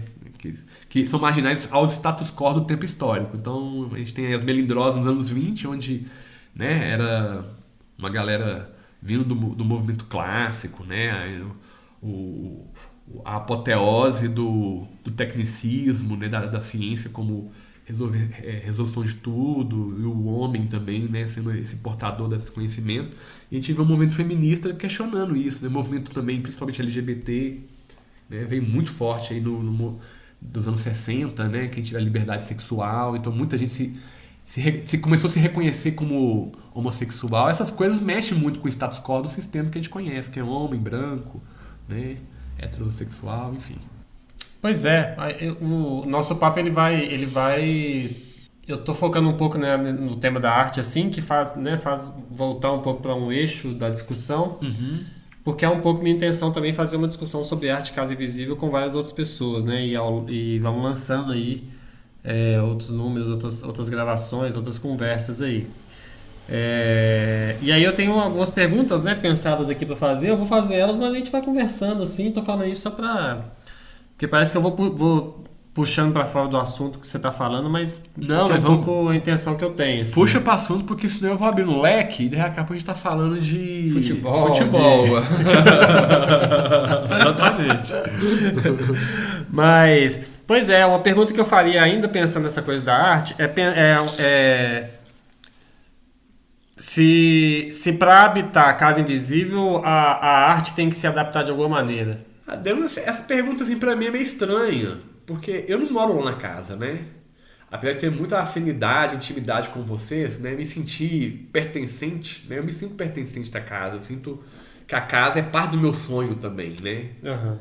Que são marginais ao status quo do tempo histórico. Então a gente tem as melindrosas nos anos 20, onde, né, era uma galera vindo do movimento clássico, né? A apoteose do tecnicismo, né? Da ciência como resolução de tudo, e o homem também, né, sendo esse portador desse conhecimento. E a gente vê um movimento feminista questionando isso, né, movimento também, principalmente LGBT, né, veio muito forte aí dos anos 60, né, que a gente tiver liberdade sexual, então muita gente se começou a se reconhecer como homossexual. Essas coisas mexem muito com o status quo do sistema que a gente conhece, que é homem, branco, né, heterossexual, enfim. Pois é, o nosso papo ele vai, eu tô focando um pouco, né, no tema da arte assim, que faz voltar um pouco para um eixo da discussão, porque é um pouco minha intenção também fazer uma discussão sobre arte Casa Invisível com várias outras pessoas, né, e vamos lançando aí outros números, outras gravações, outras conversas aí. E aí eu tenho algumas perguntas, né, pensadas aqui para fazer, eu vou fazer elas, mas a gente vai conversando assim, tô falando isso só para... Porque parece que eu vou puxando para fora do assunto que você tá falando, mas não é um pouco a intenção que eu tenho. Assim. Puxa para assunto, porque senão eu vou abrir um leque e daqui a pouco a gente tá falando de futebol. Exatamente. Mas, pois é, uma pergunta que eu faria ainda pensando nessa coisa da arte se para habitar a Casa Invisível a arte tem que se adaptar de alguma maneira. Essa pergunta, assim, pra mim é meio estranha, porque eu não moro lá na casa, né? Apesar de ter muita afinidade, intimidade com vocês, né? Me sentir pertencente, né? Eu me sinto pertencente da casa, eu sinto que a casa é parte do meu sonho também, né? Uhum.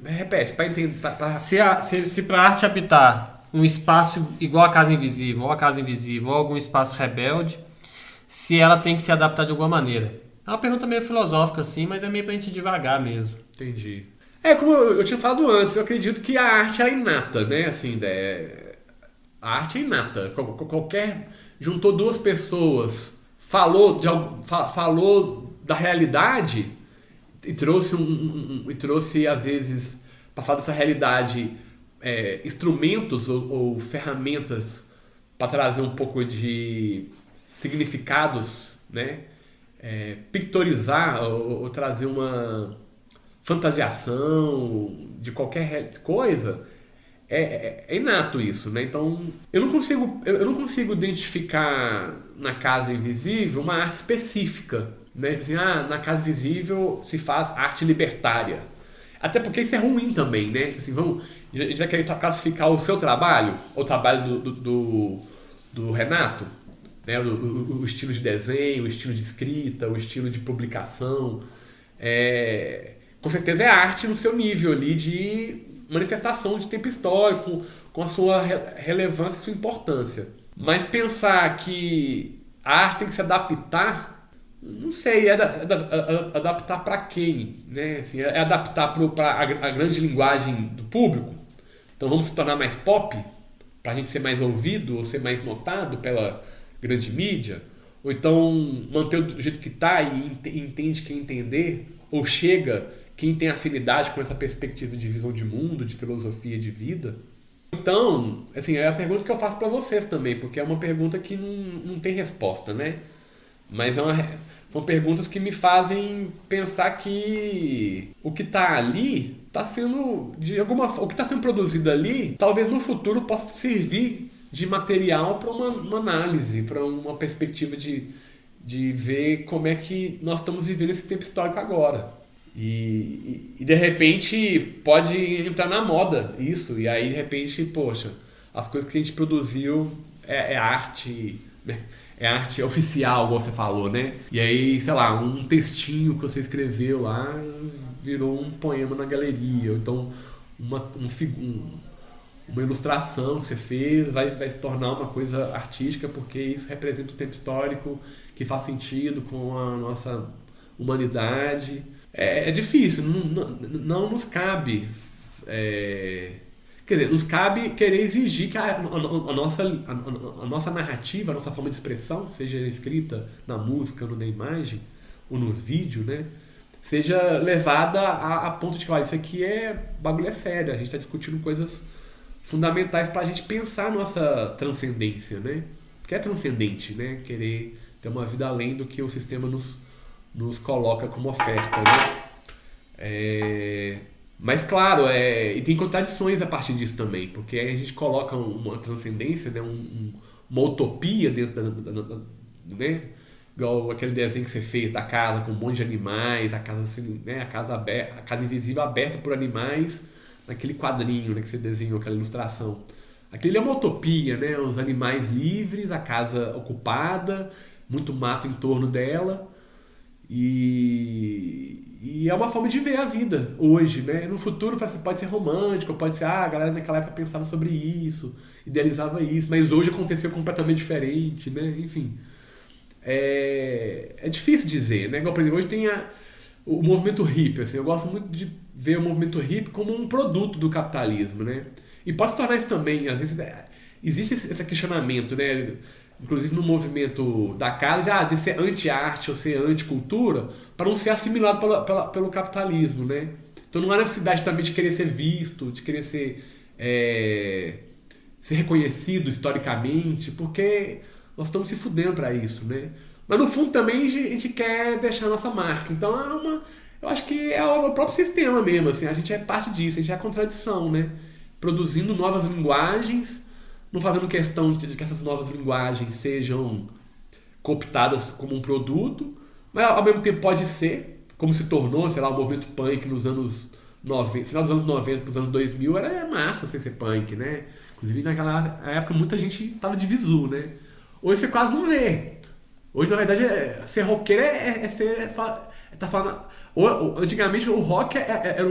Repete, pra entender... Se pra arte habitar um espaço igual a Casa Invisível, ou a Casa Invisível, ou algum espaço rebelde, se ela tem que se adaptar de alguma maneira. É uma pergunta meio filosófica, assim, mas é meio pra gente devagar mesmo. Entendi. Como eu tinha falado antes, eu acredito que a arte é inata, né? Assim, a arte é inata. Juntou duas pessoas, falou da realidade e trouxe às vezes, para falar dessa realidade, instrumentos ou ferramentas para trazer um pouco de significados, né? Pictorizar ou trazer uma fantasiação de qualquer coisa, é inato isso, né? Então eu não consigo identificar na Casa Invisível uma arte específica, né? Assim, na Casa Invisível se faz arte libertária, até porque isso é ruim também, né? Assim, a gente vai querer classificar o seu trabalho, o trabalho do Renato, né? O estilo de desenho, o estilo de escrita, o estilo de publicação, com certeza é arte no seu nível ali de manifestação de tempo histórico, com a sua relevância e sua importância. Mas pensar que a arte tem que se adaptar, não sei, adaptar para quem? Né? Assim, adaptar para a grande linguagem do público? Então vamos se tornar mais pop, para a gente ser mais ouvido ou ser mais notado pela grande mídia? Ou então manter do jeito que está e entende quem entender? Ou chega quem tem afinidade com essa perspectiva de visão de mundo, de filosofia de vida? Então, assim, é a pergunta que eu faço para vocês também, porque é uma pergunta que não tem resposta, né? Mas são perguntas que me fazem pensar que o que está ali está sendo, o que está sendo produzido ali, talvez no futuro possa servir de material para uma análise, para uma perspectiva de ver como é que nós estamos vivendo esse tempo histórico agora. E de repente pode entrar na moda isso, e aí de repente, poxa, as coisas que a gente produziu é arte, né? É arte oficial, como você falou, né? E aí, sei lá, um textinho que você escreveu lá virou um poema na galeria, ou então uma ilustração que você fez vai se tornar uma coisa artística porque isso representa um tempo histórico que faz sentido com a nossa humanidade. É difícil, não nos cabe. Quer dizer, nos cabe querer exigir que a nossa narrativa, a nossa forma de expressão, seja escrita na música, na imagem, ou nos vídeos, né, seja levada a ponto de que, olha, isso aqui bagulho é sério, a gente está discutindo coisas fundamentais para a gente pensar a nossa transcendência, né? Porque é transcendente, né? Querer ter uma vida além do que o sistema nos coloca como oferta, né? Mas claro, e tem contradições a partir disso também, porque aí a gente coloca uma transcendência, né? Uma utopia dentro né? Igual aquele desenho que você fez da casa com um monte de animais, a casa assim, né? A casa invisível aberta por animais, naquele quadrinho, né, que você desenhou, aquela ilustração. Aquele é uma utopia, né? Os animais livres, a casa ocupada, muito mato em torno dela. E é uma forma de ver a vida hoje, né? No futuro pode ser romântico, pode ser, a galera naquela época pensava sobre isso, idealizava isso, mas hoje aconteceu completamente diferente, né? Enfim, é difícil dizer, né? Igual, por exemplo, hoje tem o movimento hippie, assim, eu gosto muito de ver o movimento hippie como um produto do capitalismo, né? E pode se tornar isso também, às vezes existe esse questionamento, né? Inclusive no movimento da casa, de ser anti-arte ou ser anti-cultura, para não ser assimilado pelo capitalismo, né? Então não há necessidade também de querer ser visto, de querer ser reconhecido historicamente, porque nós estamos se fudendo para isso, né? Mas no fundo também a gente quer deixar a nossa marca. Então eu acho que é o próprio sistema mesmo, assim, a gente é parte disso, a gente é a contradição, né? Produzindo novas linguagens, não fazendo questão de que essas novas linguagens sejam cooptadas como um produto, mas ao mesmo tempo pode ser, como se tornou, sei lá, o movimento punk nos anos 90, final dos anos 90 para os anos 2000, era massa ser punk, né? Inclusive naquela época muita gente tava de visu, né? Hoje você quase não vê. Hoje, na verdade, ser roqueiro tá falando. Antigamente o rock era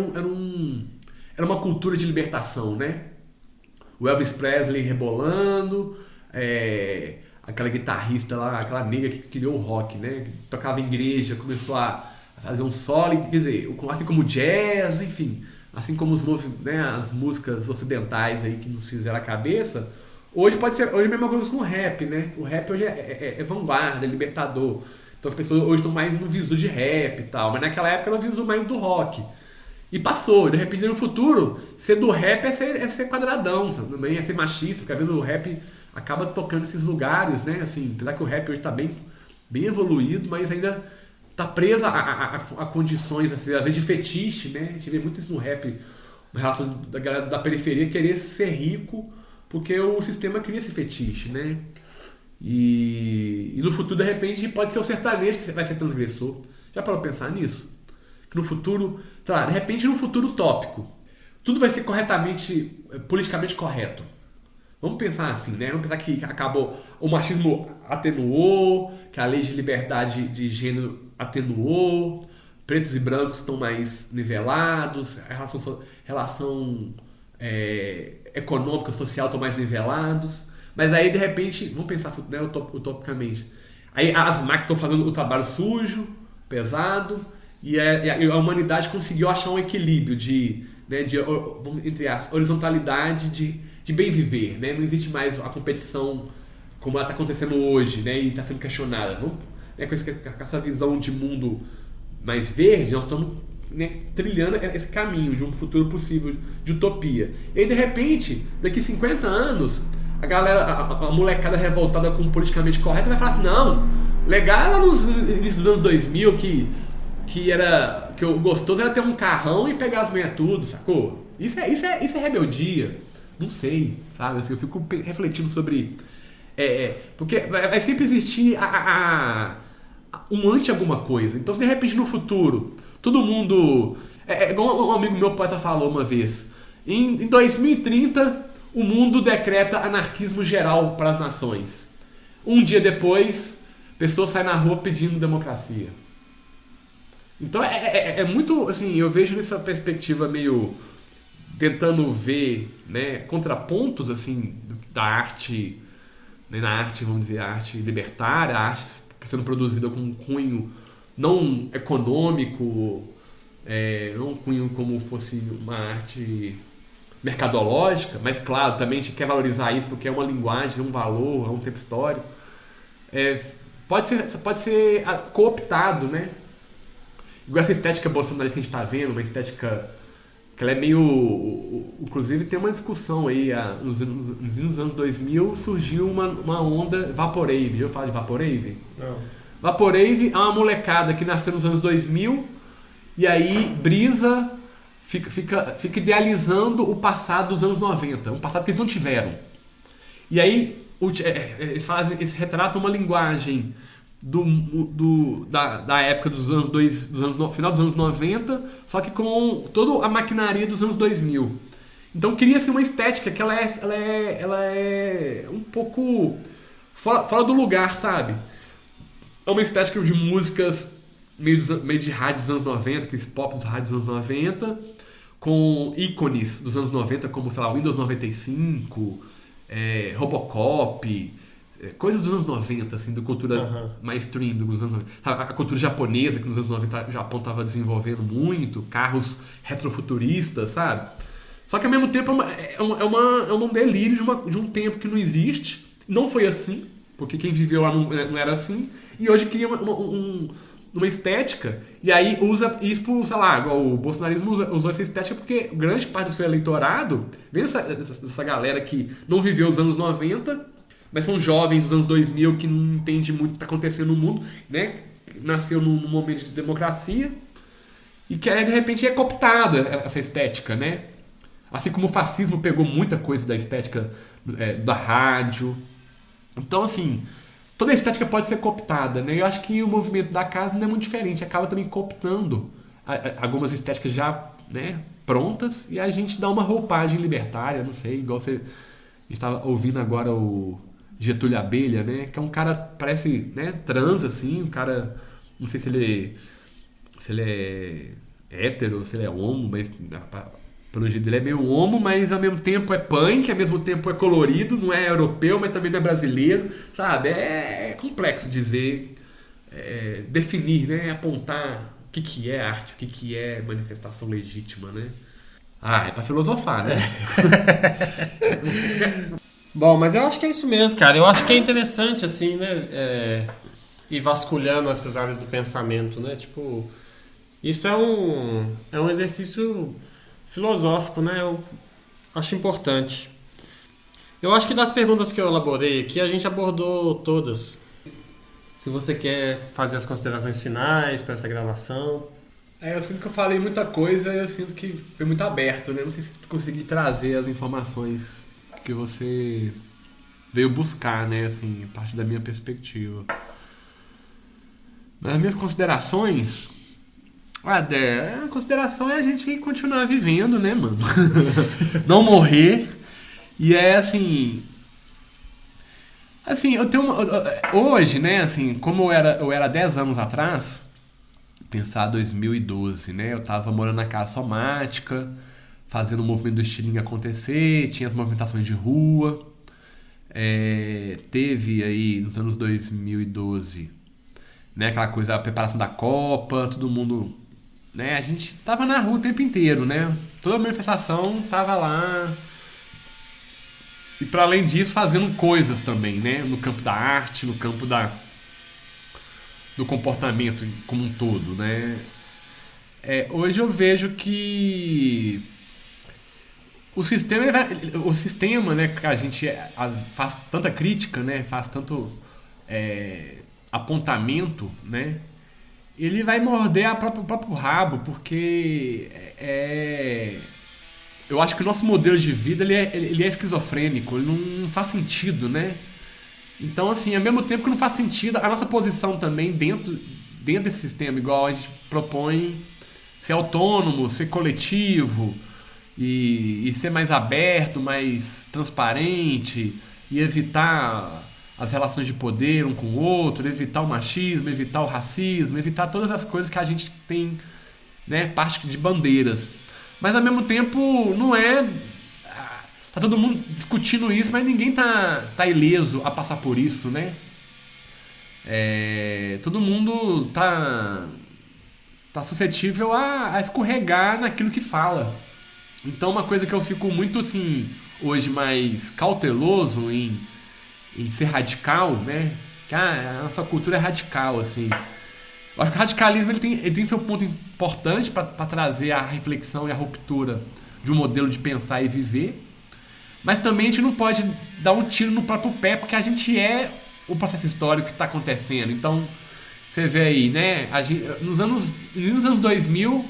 uma cultura de libertação, né? O Elvis Presley rebolando, aquela guitarrista lá, aquela nega que criou o rock, né? Que tocava em igreja, começou a fazer um solo, quer dizer, assim como o jazz, enfim, assim como as músicas ocidentais aí que nos fizeram a cabeça. Hoje é a mesma coisa com o rap, né? O rap hoje é vanguarda, é libertador. Então as pessoas hoje estão mais no visu de rap e tal, mas naquela época era o visu mais do rock. E passou, de repente no futuro, ser do rap é ser quadradão, também é ser machista, porque às vezes o rap acaba tocando esses lugares, né? Assim, apesar que o rap hoje está bem evoluído, mas ainda está preso a condições, assim, às vezes de fetiche, né? A gente vê muito isso no rap, uma relação da galera da periferia querer ser rico, porque o sistema cria esse fetiche, né? E no futuro, de repente, pode ser o sertanejo que vai ser transgressor. Já parou pra pensar nisso? Que no futuro, tá, de repente, no futuro utópico, tudo vai ser politicamente correto. Vamos pensar assim, né? Vamos pensar que acabou, o machismo atenuou, que a lei de liberdade de gênero atenuou, pretos e brancos estão mais nivelados, a relação econômica, social estão mais nivelados. Mas aí, de repente, vamos pensar, né, utopicamente, aí as máquinas estão fazendo o trabalho sujo, pesado, e a humanidade conseguiu achar um equilíbrio entre as horizontalidade de bem viver, né? Não existe mais a competição como ela está acontecendo hoje, né? E está sendo questionada. Não? Com essa visão de mundo mais verde, nós estamos né, trilhando esse caminho de um futuro possível de utopia. E aí, de repente, daqui 50 anos, a galera, a molecada revoltada com o politicamente correto vai falar assim, não, legal era nos inícios dos anos 2000 que o gostoso era ter um carrão e pegar as manhas tudo, sacou? Isso é rebeldia. Não sei, sabe? Assim, eu fico refletindo sobre... porque vai sempre existir um anti alguma coisa. Então, se de repente no futuro, todo mundo... igual um amigo meu poeta falou uma vez. Em 2030, o mundo decreta anarquismo geral para as nações. Um dia depois, pessoas saem na rua pedindo democracia. Então é muito, assim, eu vejo nessa perspectiva meio tentando ver, né, contrapontos, assim, da arte, né, na arte, vamos dizer, a arte libertária, a arte sendo produzida com um cunho não econômico, não um cunho como fosse uma arte mercadológica, mas claro, também a gente quer valorizar isso porque é uma linguagem, é um valor, é um tempo histórico. Pode ser cooptado, né? Igual essa estética bolsonarista que a gente está vendo, uma estética que ela é meio... Inclusive tem uma discussão aí, nos anos 2000 surgiu uma onda Vaporwave. Já falo de Vaporwave? Não. Vaporwave é uma molecada que nasceu nos anos 2000 e aí brisa, fica idealizando o passado dos anos 90, um passado que eles não tiveram. E aí eles retratam uma linguagem da época final dos anos 90, só que com toda a maquinaria dos anos 2000. Então cria-se uma estética que ela é um pouco fora do lugar, sabe? É uma estética de músicas meio de rádio dos anos 90, aqueles pop dos rádios dos anos 90, com ícones dos anos 90, como, sei lá, Windows 95, Robocop, coisas dos anos 90, assim, da cultura mainstream dos anos 90. A cultura japonesa, que nos anos 90 o Japão estava desenvolvendo muito, carros retrofuturistas, sabe? Só que ao mesmo tempo é um delírio de um tempo que não existe. Não foi assim, porque quem viveu lá não era assim. E hoje cria uma estética, e aí usa isso, sei lá, igual o bolsonarismo usou essa estética porque grande parte do seu eleitorado vem dessa galera que não viveu os anos 90, mas são jovens dos anos 2000 que não entende muito o que está acontecendo no mundo, né? Nasceu num momento de democracia e que de repente é cooptado essa estética, né? Assim como o fascismo pegou muita coisa da estética da rádio. Então, assim, toda a estética pode ser cooptada, né? Eu acho que o movimento da casa não é muito diferente, acaba também cooptando algumas estéticas já, né, prontas, e a gente dá uma roupagem libertária, não sei, igual a gente estava ouvindo agora o Getúlio Abelha, né? Que é um cara, parece, né, trans, assim, um cara, não sei se ele é hétero, se ele é homo, mas pelo jeito dele é meio homo, mas ao mesmo tempo é punk, ao mesmo tempo é colorido, não é europeu, mas também não é brasileiro, sabe? É complexo dizer, definir, né? Apontar o que é arte, o que é manifestação legítima, né? É pra filosofar, né? Bom, mas eu acho que é isso mesmo, cara. Eu acho que é interessante, assim, né? Ir vasculhando essas áreas do pensamento, né? Tipo, isso é um exercício filosófico, né? Eu acho importante. Eu acho que das perguntas que eu elaborei aqui, a gente abordou todas. Se você quer fazer as considerações finais para essa gravação. Eu sinto que eu falei muita coisa e eu sinto que foi muito aberto, né? Não sei se consegui trazer as informações que você veio buscar, né? Assim, a partir da minha perspectiva. Nas minhas considerações... a consideração é a gente continuar vivendo, né, mano? Não morrer. E assim, eu tenho hoje, né, assim, como eu era 10 anos atrás, pensar 2012, né? Eu tava morando na Casa Somática, fazendo o movimento do estilingue acontecer, tinha as movimentações de rua. Teve aí nos anos 2012, né, aquela coisa, a preparação da Copa, todo mundo, né, a gente tava na rua o tempo inteiro, né? Toda a manifestação tava lá. E para além disso, fazendo coisas também, né? No campo da arte, no campo do comportamento como um todo, né? hoje eu vejo que o sistema, né, que a gente faz tanta crítica, né, faz tanto apontamento, né, ele vai morder o próprio rabo, porque eu acho que o nosso modelo de vida ele é esquizofrênico, ele não faz sentido, né? Então, assim, ao mesmo tempo que não faz sentido, a nossa posição também dentro desse sistema, igual a gente propõe ser autônomo, ser coletivo e ser mais aberto, mais transparente e evitar as relações de poder um com o outro, evitar o machismo, evitar o racismo, evitar todas as coisas que a gente tem, né, parte de bandeiras. Mas ao mesmo tempo não é... Tá todo mundo discutindo isso, mas ninguém tá ileso a passar por isso, né? Todo mundo tá suscetível a escorregar naquilo que fala. Então uma coisa que eu fico muito assim hoje mais cauteloso em ser radical, né? Que a nossa cultura é radical, assim. Eu acho que o radicalismo ele tem seu ponto importante para trazer a reflexão e a ruptura de um modelo de pensar e viver, mas também a gente não pode dar um tiro no próprio pé, porque a gente é o processo histórico que está acontecendo. Então você vê aí, né? Nos anos 2000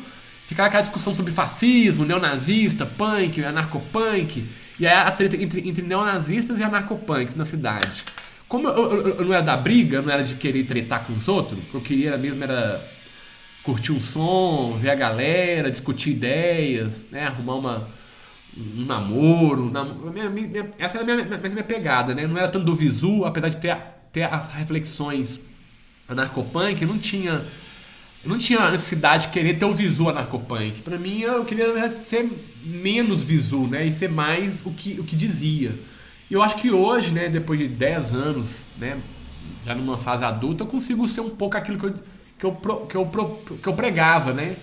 ficava aquela discussão sobre fascismo, neonazista, punk, anarcopunk, e aí a treta entre neonazistas e anarcopunks na cidade. Como eu não era da briga, não era de querer tretar com os outros, o que eu queria mesmo era curtir um som, ver a galera, discutir ideias, né? Arrumar um namoro. Essa era a minha pegada, né? Não era tanto do visu, apesar de ter as reflexões anarcopunk, eu não tinha a necessidade de querer ter o visu anarcopunk. Pra mim, eu queria ser menos visu, né? E ser mais o que dizia. E eu acho que hoje, né, depois de 10 anos, né, já numa fase adulta, eu consigo ser um pouco aquilo que eu pregava, né?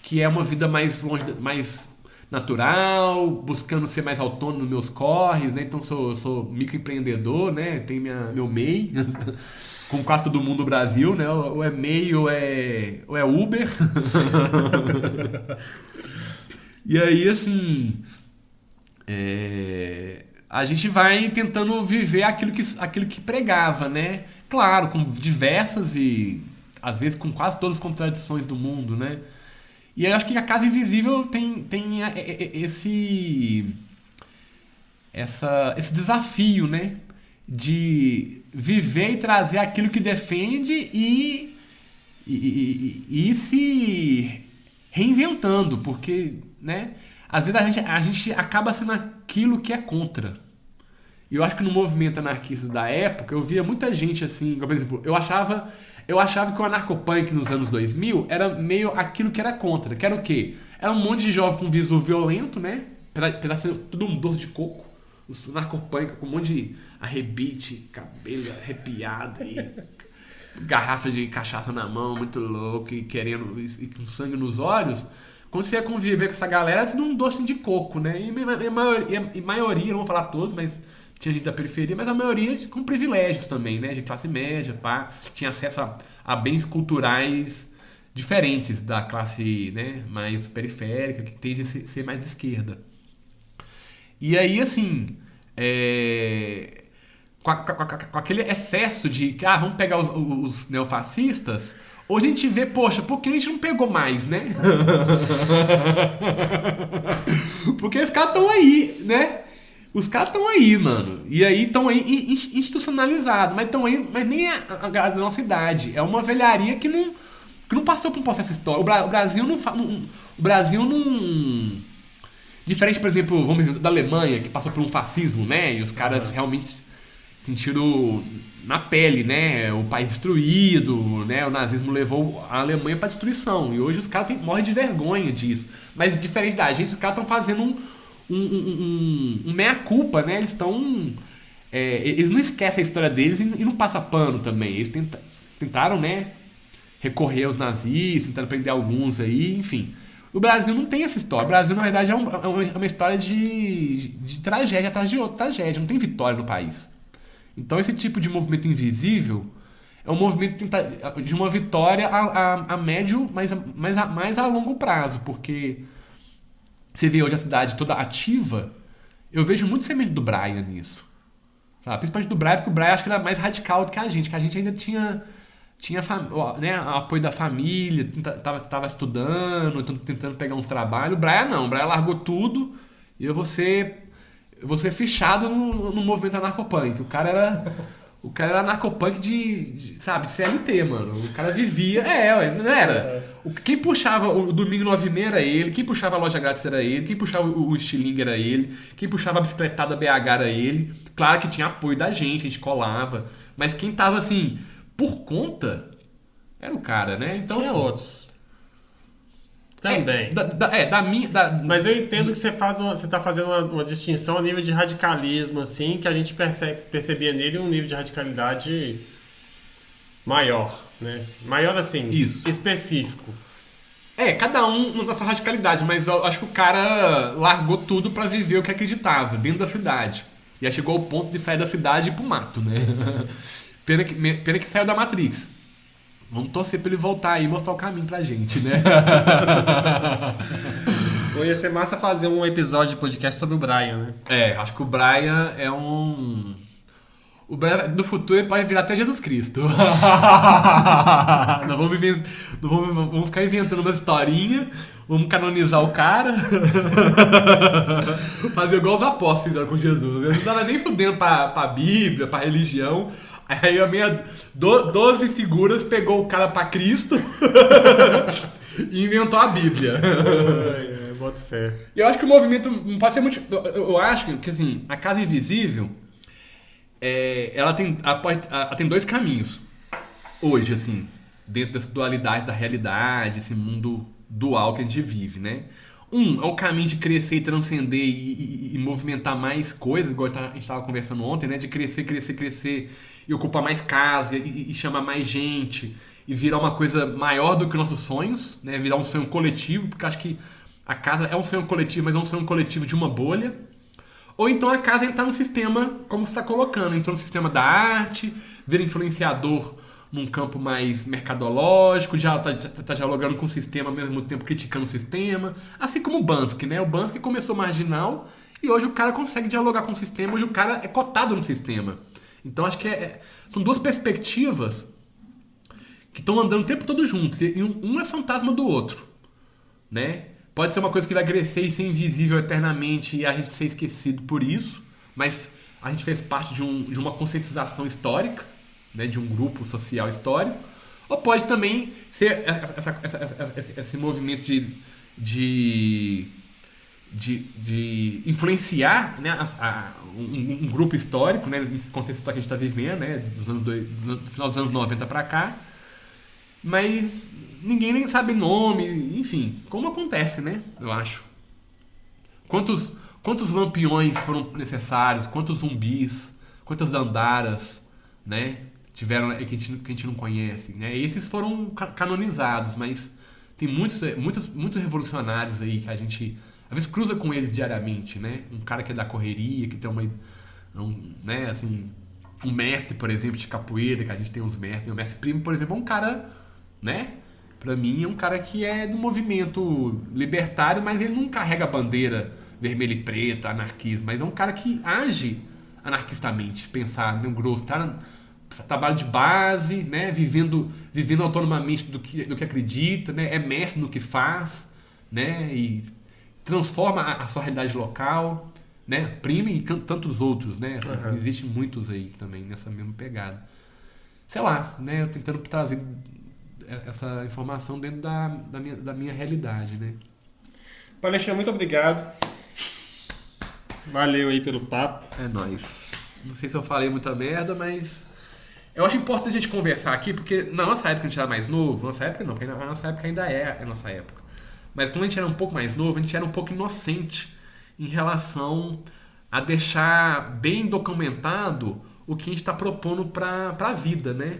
Que é uma vida mais longe, mais natural, buscando ser mais autônomo nos meus corres, né? Então sou microempreendedor, né? Tenho meu MEI, como quase todo mundo no Brasil, né? Ou é MEI ou é Uber. E aí, assim, a gente vai tentando viver aquilo que pregava, né? Claro, com diversas e às vezes com quase todas as contradições do mundo, né? E eu acho que a Casa Invisível tem esse desafio, né? De viver e trazer aquilo que defende e se reinventando, porque, né? Às vezes a gente acaba sendo aquilo que é contra. E eu acho que no movimento anarquista da época, eu via muita gente assim, por exemplo, eu achava que o anarcopunk nos anos 2000 era meio aquilo que era contra, que era o quê? Era um monte de jovem com visu violento, né? Apesar de ser tudo um doce de coco, os anarcopunk com um monte de arrebite, cabelo arrepiado e garrafa de cachaça na mão, muito louco e querendo, e com sangue nos olhos. Quando você ia conviver com essa galera, era tudo um doce de coco, né? E maioria, não vou falar todos, mas tinha gente da periferia, mas a maioria com privilégios também, né? De classe média, pá. Tinha acesso a bens culturais diferentes da classe, né, mais periférica, que tende a ser mais de esquerda. E aí, assim, com aquele excesso de que, vamos pegar os neofascistas, hoje a gente vê, poxa, por que a gente não pegou mais, né? Porque os caras estão aí, né? Os caras estão aí, mano. E aí estão aí institucionalizados, mas estão aí, mas nem a galera da nossa idade. É uma velharia que não passou por um processo histórico. O Brasil não... Diferente, por exemplo, vamos dizer, da Alemanha, que passou por um fascismo, né? E os caras realmente sentiram na pele, né? O país destruído, né? O nazismo levou a Alemanha para destruição. E hoje os caras morrem de vergonha disso. Mas diferente da gente, os caras estão fazendo um meia-culpa, né? Eles estão... eles não esquecem a história deles e não passam pano também. Eles tentaram, né? Recorrer aos nazistas, tentaram prender alguns aí, enfim. O Brasil não tem essa história. O Brasil, na verdade, é uma história de tragédia atrás de outra tragédia. Não tem vitória no país. Então, esse tipo de movimento invisível é um movimento de uma vitória a médio, mas a longo prazo, porque você vê hoje a cidade toda ativa, eu vejo muito semelhante do Brian nisso. Sabe? Principalmente do Brian, porque o Brian acho que era mais radical do que a gente ainda tinha né, o apoio da família, tava estudando, tentando pegar uns trabalhos. O Brian não, o Brian largou tudo e eu vou ser fichado no movimento anarcopunk. O cara era anarcopunk de CLT, mano. O cara vivia. Não era. Quem puxava o Domingo 9h30 era ele, quem puxava a Loja Grátis era ele, quem puxava o estilingue era ele, quem puxava a bicicletada BH era ele. Claro que tinha apoio da gente, a gente colava. Mas quem tava assim, por conta, era o cara, né? Então, tinha assim, outros. Também. Mas eu entendo que você tá fazendo uma distinção a nível de radicalismo, assim, que a gente percebia nele um nível de radicalidade maior, né? Maior assim, isso. Específico. Cada um na sua radicalidade, mas eu acho que o cara largou tudo pra viver o que acreditava, dentro da cidade. E aí chegou ao ponto de sair da cidade e ir pro mato, né? Pena que saiu da Matrix. Vamos torcer pra ele voltar aí e mostrar o caminho pra gente, né? Ia ser massa fazer um episódio de podcast sobre o Brian, né? Acho que o Brian é um... O Brian do futuro pode virar até Jesus Cristo. Nós vamos ficar inventando uma historinha, vamos canonizar o cara. Fazer igual os apóstolos fizeram com Jesus. Eles não estavam nem fudendo pra Bíblia, pra religião. Aí a minha 12 figuras pegou o cara pra Cristo e inventou a Bíblia. Boto fé. E eu acho que o movimento não pode ser muito... Eu acho que assim, a Casa Invisível, ela tem dois caminhos. Hoje, assim, dentro dessa dualidade da realidade, esse mundo dual que a gente vive, né? É o caminho de crescer e transcender e movimentar mais coisas, igual a gente estava conversando ontem, né? De crescer e ocupar mais casa e chamar mais gente e virar uma coisa maior do que nossos sonhos, né? Virar um sonho coletivo, porque acho que a casa é um sonho coletivo, mas é um sonho coletivo de uma bolha. Ou então a casa entrar no sistema, como você está colocando, entrou no sistema da arte, vira influenciador num campo mais mercadológico, já tá dialogando com o sistema ao mesmo tempo criticando o sistema, assim como o Bansky, né? O Bansky começou marginal e hoje o cara consegue dialogar com o sistema, hoje o cara é cotado no sistema. Então acho que são duas perspectivas que estão andando o tempo todo juntos, e um é fantasma do outro, né? Pode ser uma coisa que vai crescer e ser invisível eternamente e a gente ser esquecido por isso, mas a gente fez parte de uma conscientização histórica, né, de um grupo social histórico, ou pode também ser esse movimento de influenciar, né, um grupo histórico, né, nesse contexto que a gente está vivendo, né, do final dos anos 90 para cá, mas ninguém nem sabe nome, enfim, como acontece, né, eu acho. Quantos lampiões foram necessários, quantos zumbis, quantas dandaras, né, tiveram que a gente não conhece, né? Esses foram canonizados, mas tem muitos revolucionários aí que a gente às vezes cruza com eles diariamente, né? Um cara que é da correria, que tem né, assim, um mestre, por exemplo, de capoeira, que a gente tem uns mestres. O mestre Primo, por exemplo, é um cara, né? Pra mim é um cara que é do movimento libertário, mas ele não carrega a bandeira vermelha e preta, anarquismo, mas é um cara que age anarquistamente, pensar no grosso, trabalho de base, né? vivendo autonomamente do que acredita, né? É mestre no que faz, né? E transforma a sua realidade local, né? Prime e tantos outros, né? Assim, existem muitos aí também nessa mesma pegada. Sei lá, né? Eu tentando trazer essa informação dentro da minha realidade, né? Alexandre, muito obrigado. Valeu aí pelo papo. É nóis. Não sei se eu falei muita merda, mas eu acho importante a gente conversar aqui, porque na nossa época a gente era mais novo, nossa época não, porque na nossa época ainda é a nossa época. Mas quando a gente era um pouco mais novo, a gente era um pouco inocente em relação a deixar bem documentado o que a gente está propondo para a vida, né?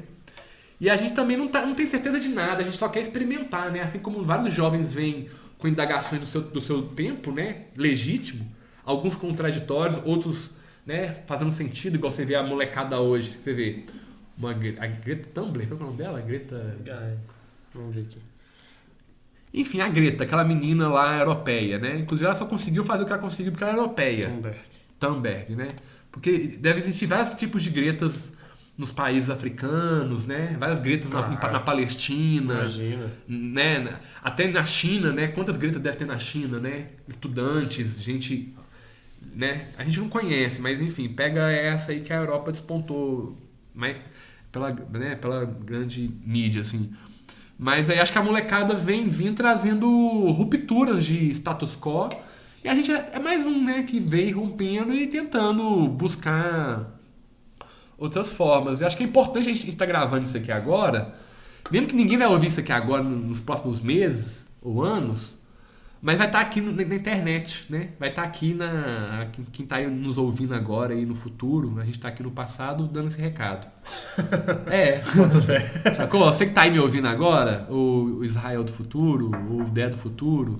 E a gente também não tem certeza de nada, a gente só quer experimentar, né? Assim como vários jovens vêm com indagações do seu tempo, né? Legítimo, alguns contraditórios, outros, né, fazendo sentido, igual você vê a molecada hoje, você vê a Greta Thunberg, qual é o nome dela? Greta... Vamos ver aqui. Enfim, a Greta, aquela menina lá europeia, né? Inclusive ela só conseguiu fazer o que ela conseguiu porque ela é europeia. Thunberg, né? Porque deve existir vários tipos de Gretas nos países africanos, né? Várias Gretas na Palestina. Imagina. Né? Até na China, né? Quantas Gretas deve ter na China, né? Estudantes, gente... Né? A gente não conhece, mas enfim, pega essa aí que a Europa despontou mais pela grande mídia, assim. Mas aí acho que a molecada vem trazendo rupturas de status quo. E a gente é mais um, né, que vem rompendo e tentando buscar outras formas. Eu acho que é importante a gente estar gravando isso aqui agora, mesmo que ninguém vai ouvir isso aqui agora nos próximos meses ou anos, mas vai estar aqui na internet, né? Vai estar aqui quem está nos ouvindo agora e no futuro, a gente está aqui no passado dando esse recado. Sacou? Você que está aí me ouvindo agora, o Israel do futuro, o Dé do futuro,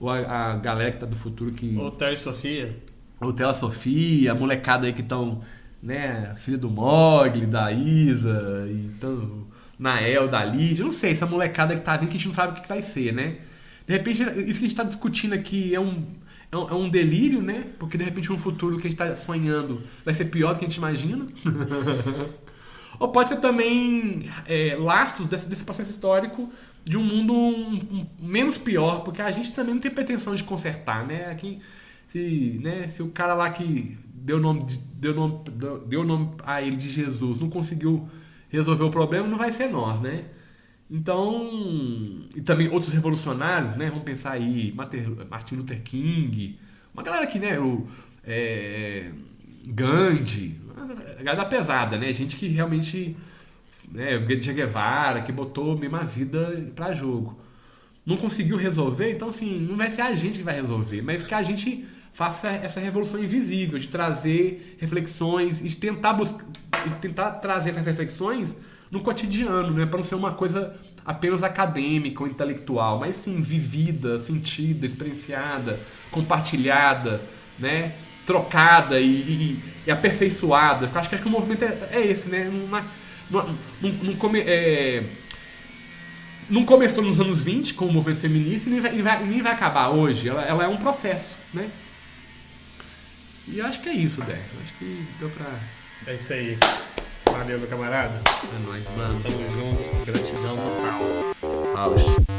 ou a galera que está do futuro que... Ou Théo e Sofia, a molecada aí que estão, né, filho do Mogli, da Isa, e tão, Nael, da Lídia, não sei, essa molecada que tá vindo que a gente não sabe o que vai ser, né? De repente, isso que a gente está discutindo aqui é um delírio, né? Porque de repente um futuro que a gente está sonhando vai ser pior do que a gente imagina. Ou pode ser também lastros desse processo histórico de um mundo menos pior, porque a gente também não tem pretensão de consertar, né? Se o cara lá que deu nome a ele de Jesus não conseguiu resolver o problema, não vai ser nós, né? Então, e também outros revolucionários, né? Vamos pensar aí, Martin Luther King, uma galera que, né? Gandhi, a galera da pesada, né? Gente que realmente, né? O Che Guevara, que botou mesmo a vida pra jogo. Não conseguiu resolver, então assim, não vai ser a gente que vai resolver, mas que a gente faça essa revolução invisível, de trazer reflexões e de tentar trazer essas reflexões no cotidiano, né? Para não ser uma coisa apenas acadêmica ou intelectual, mas sim vivida, sentida, experienciada, compartilhada, né? Trocada e aperfeiçoada. Eu acho que o movimento é esse, né? Não começou nos anos 20 com o movimento feminista e nem vai acabar hoje. Ela é um processo, né? E eu acho que é isso, Dé. Acho que deu pra... É isso aí. Valeu, meu camarada. É nóis, mano. Tamo junto. Gratidão total. House.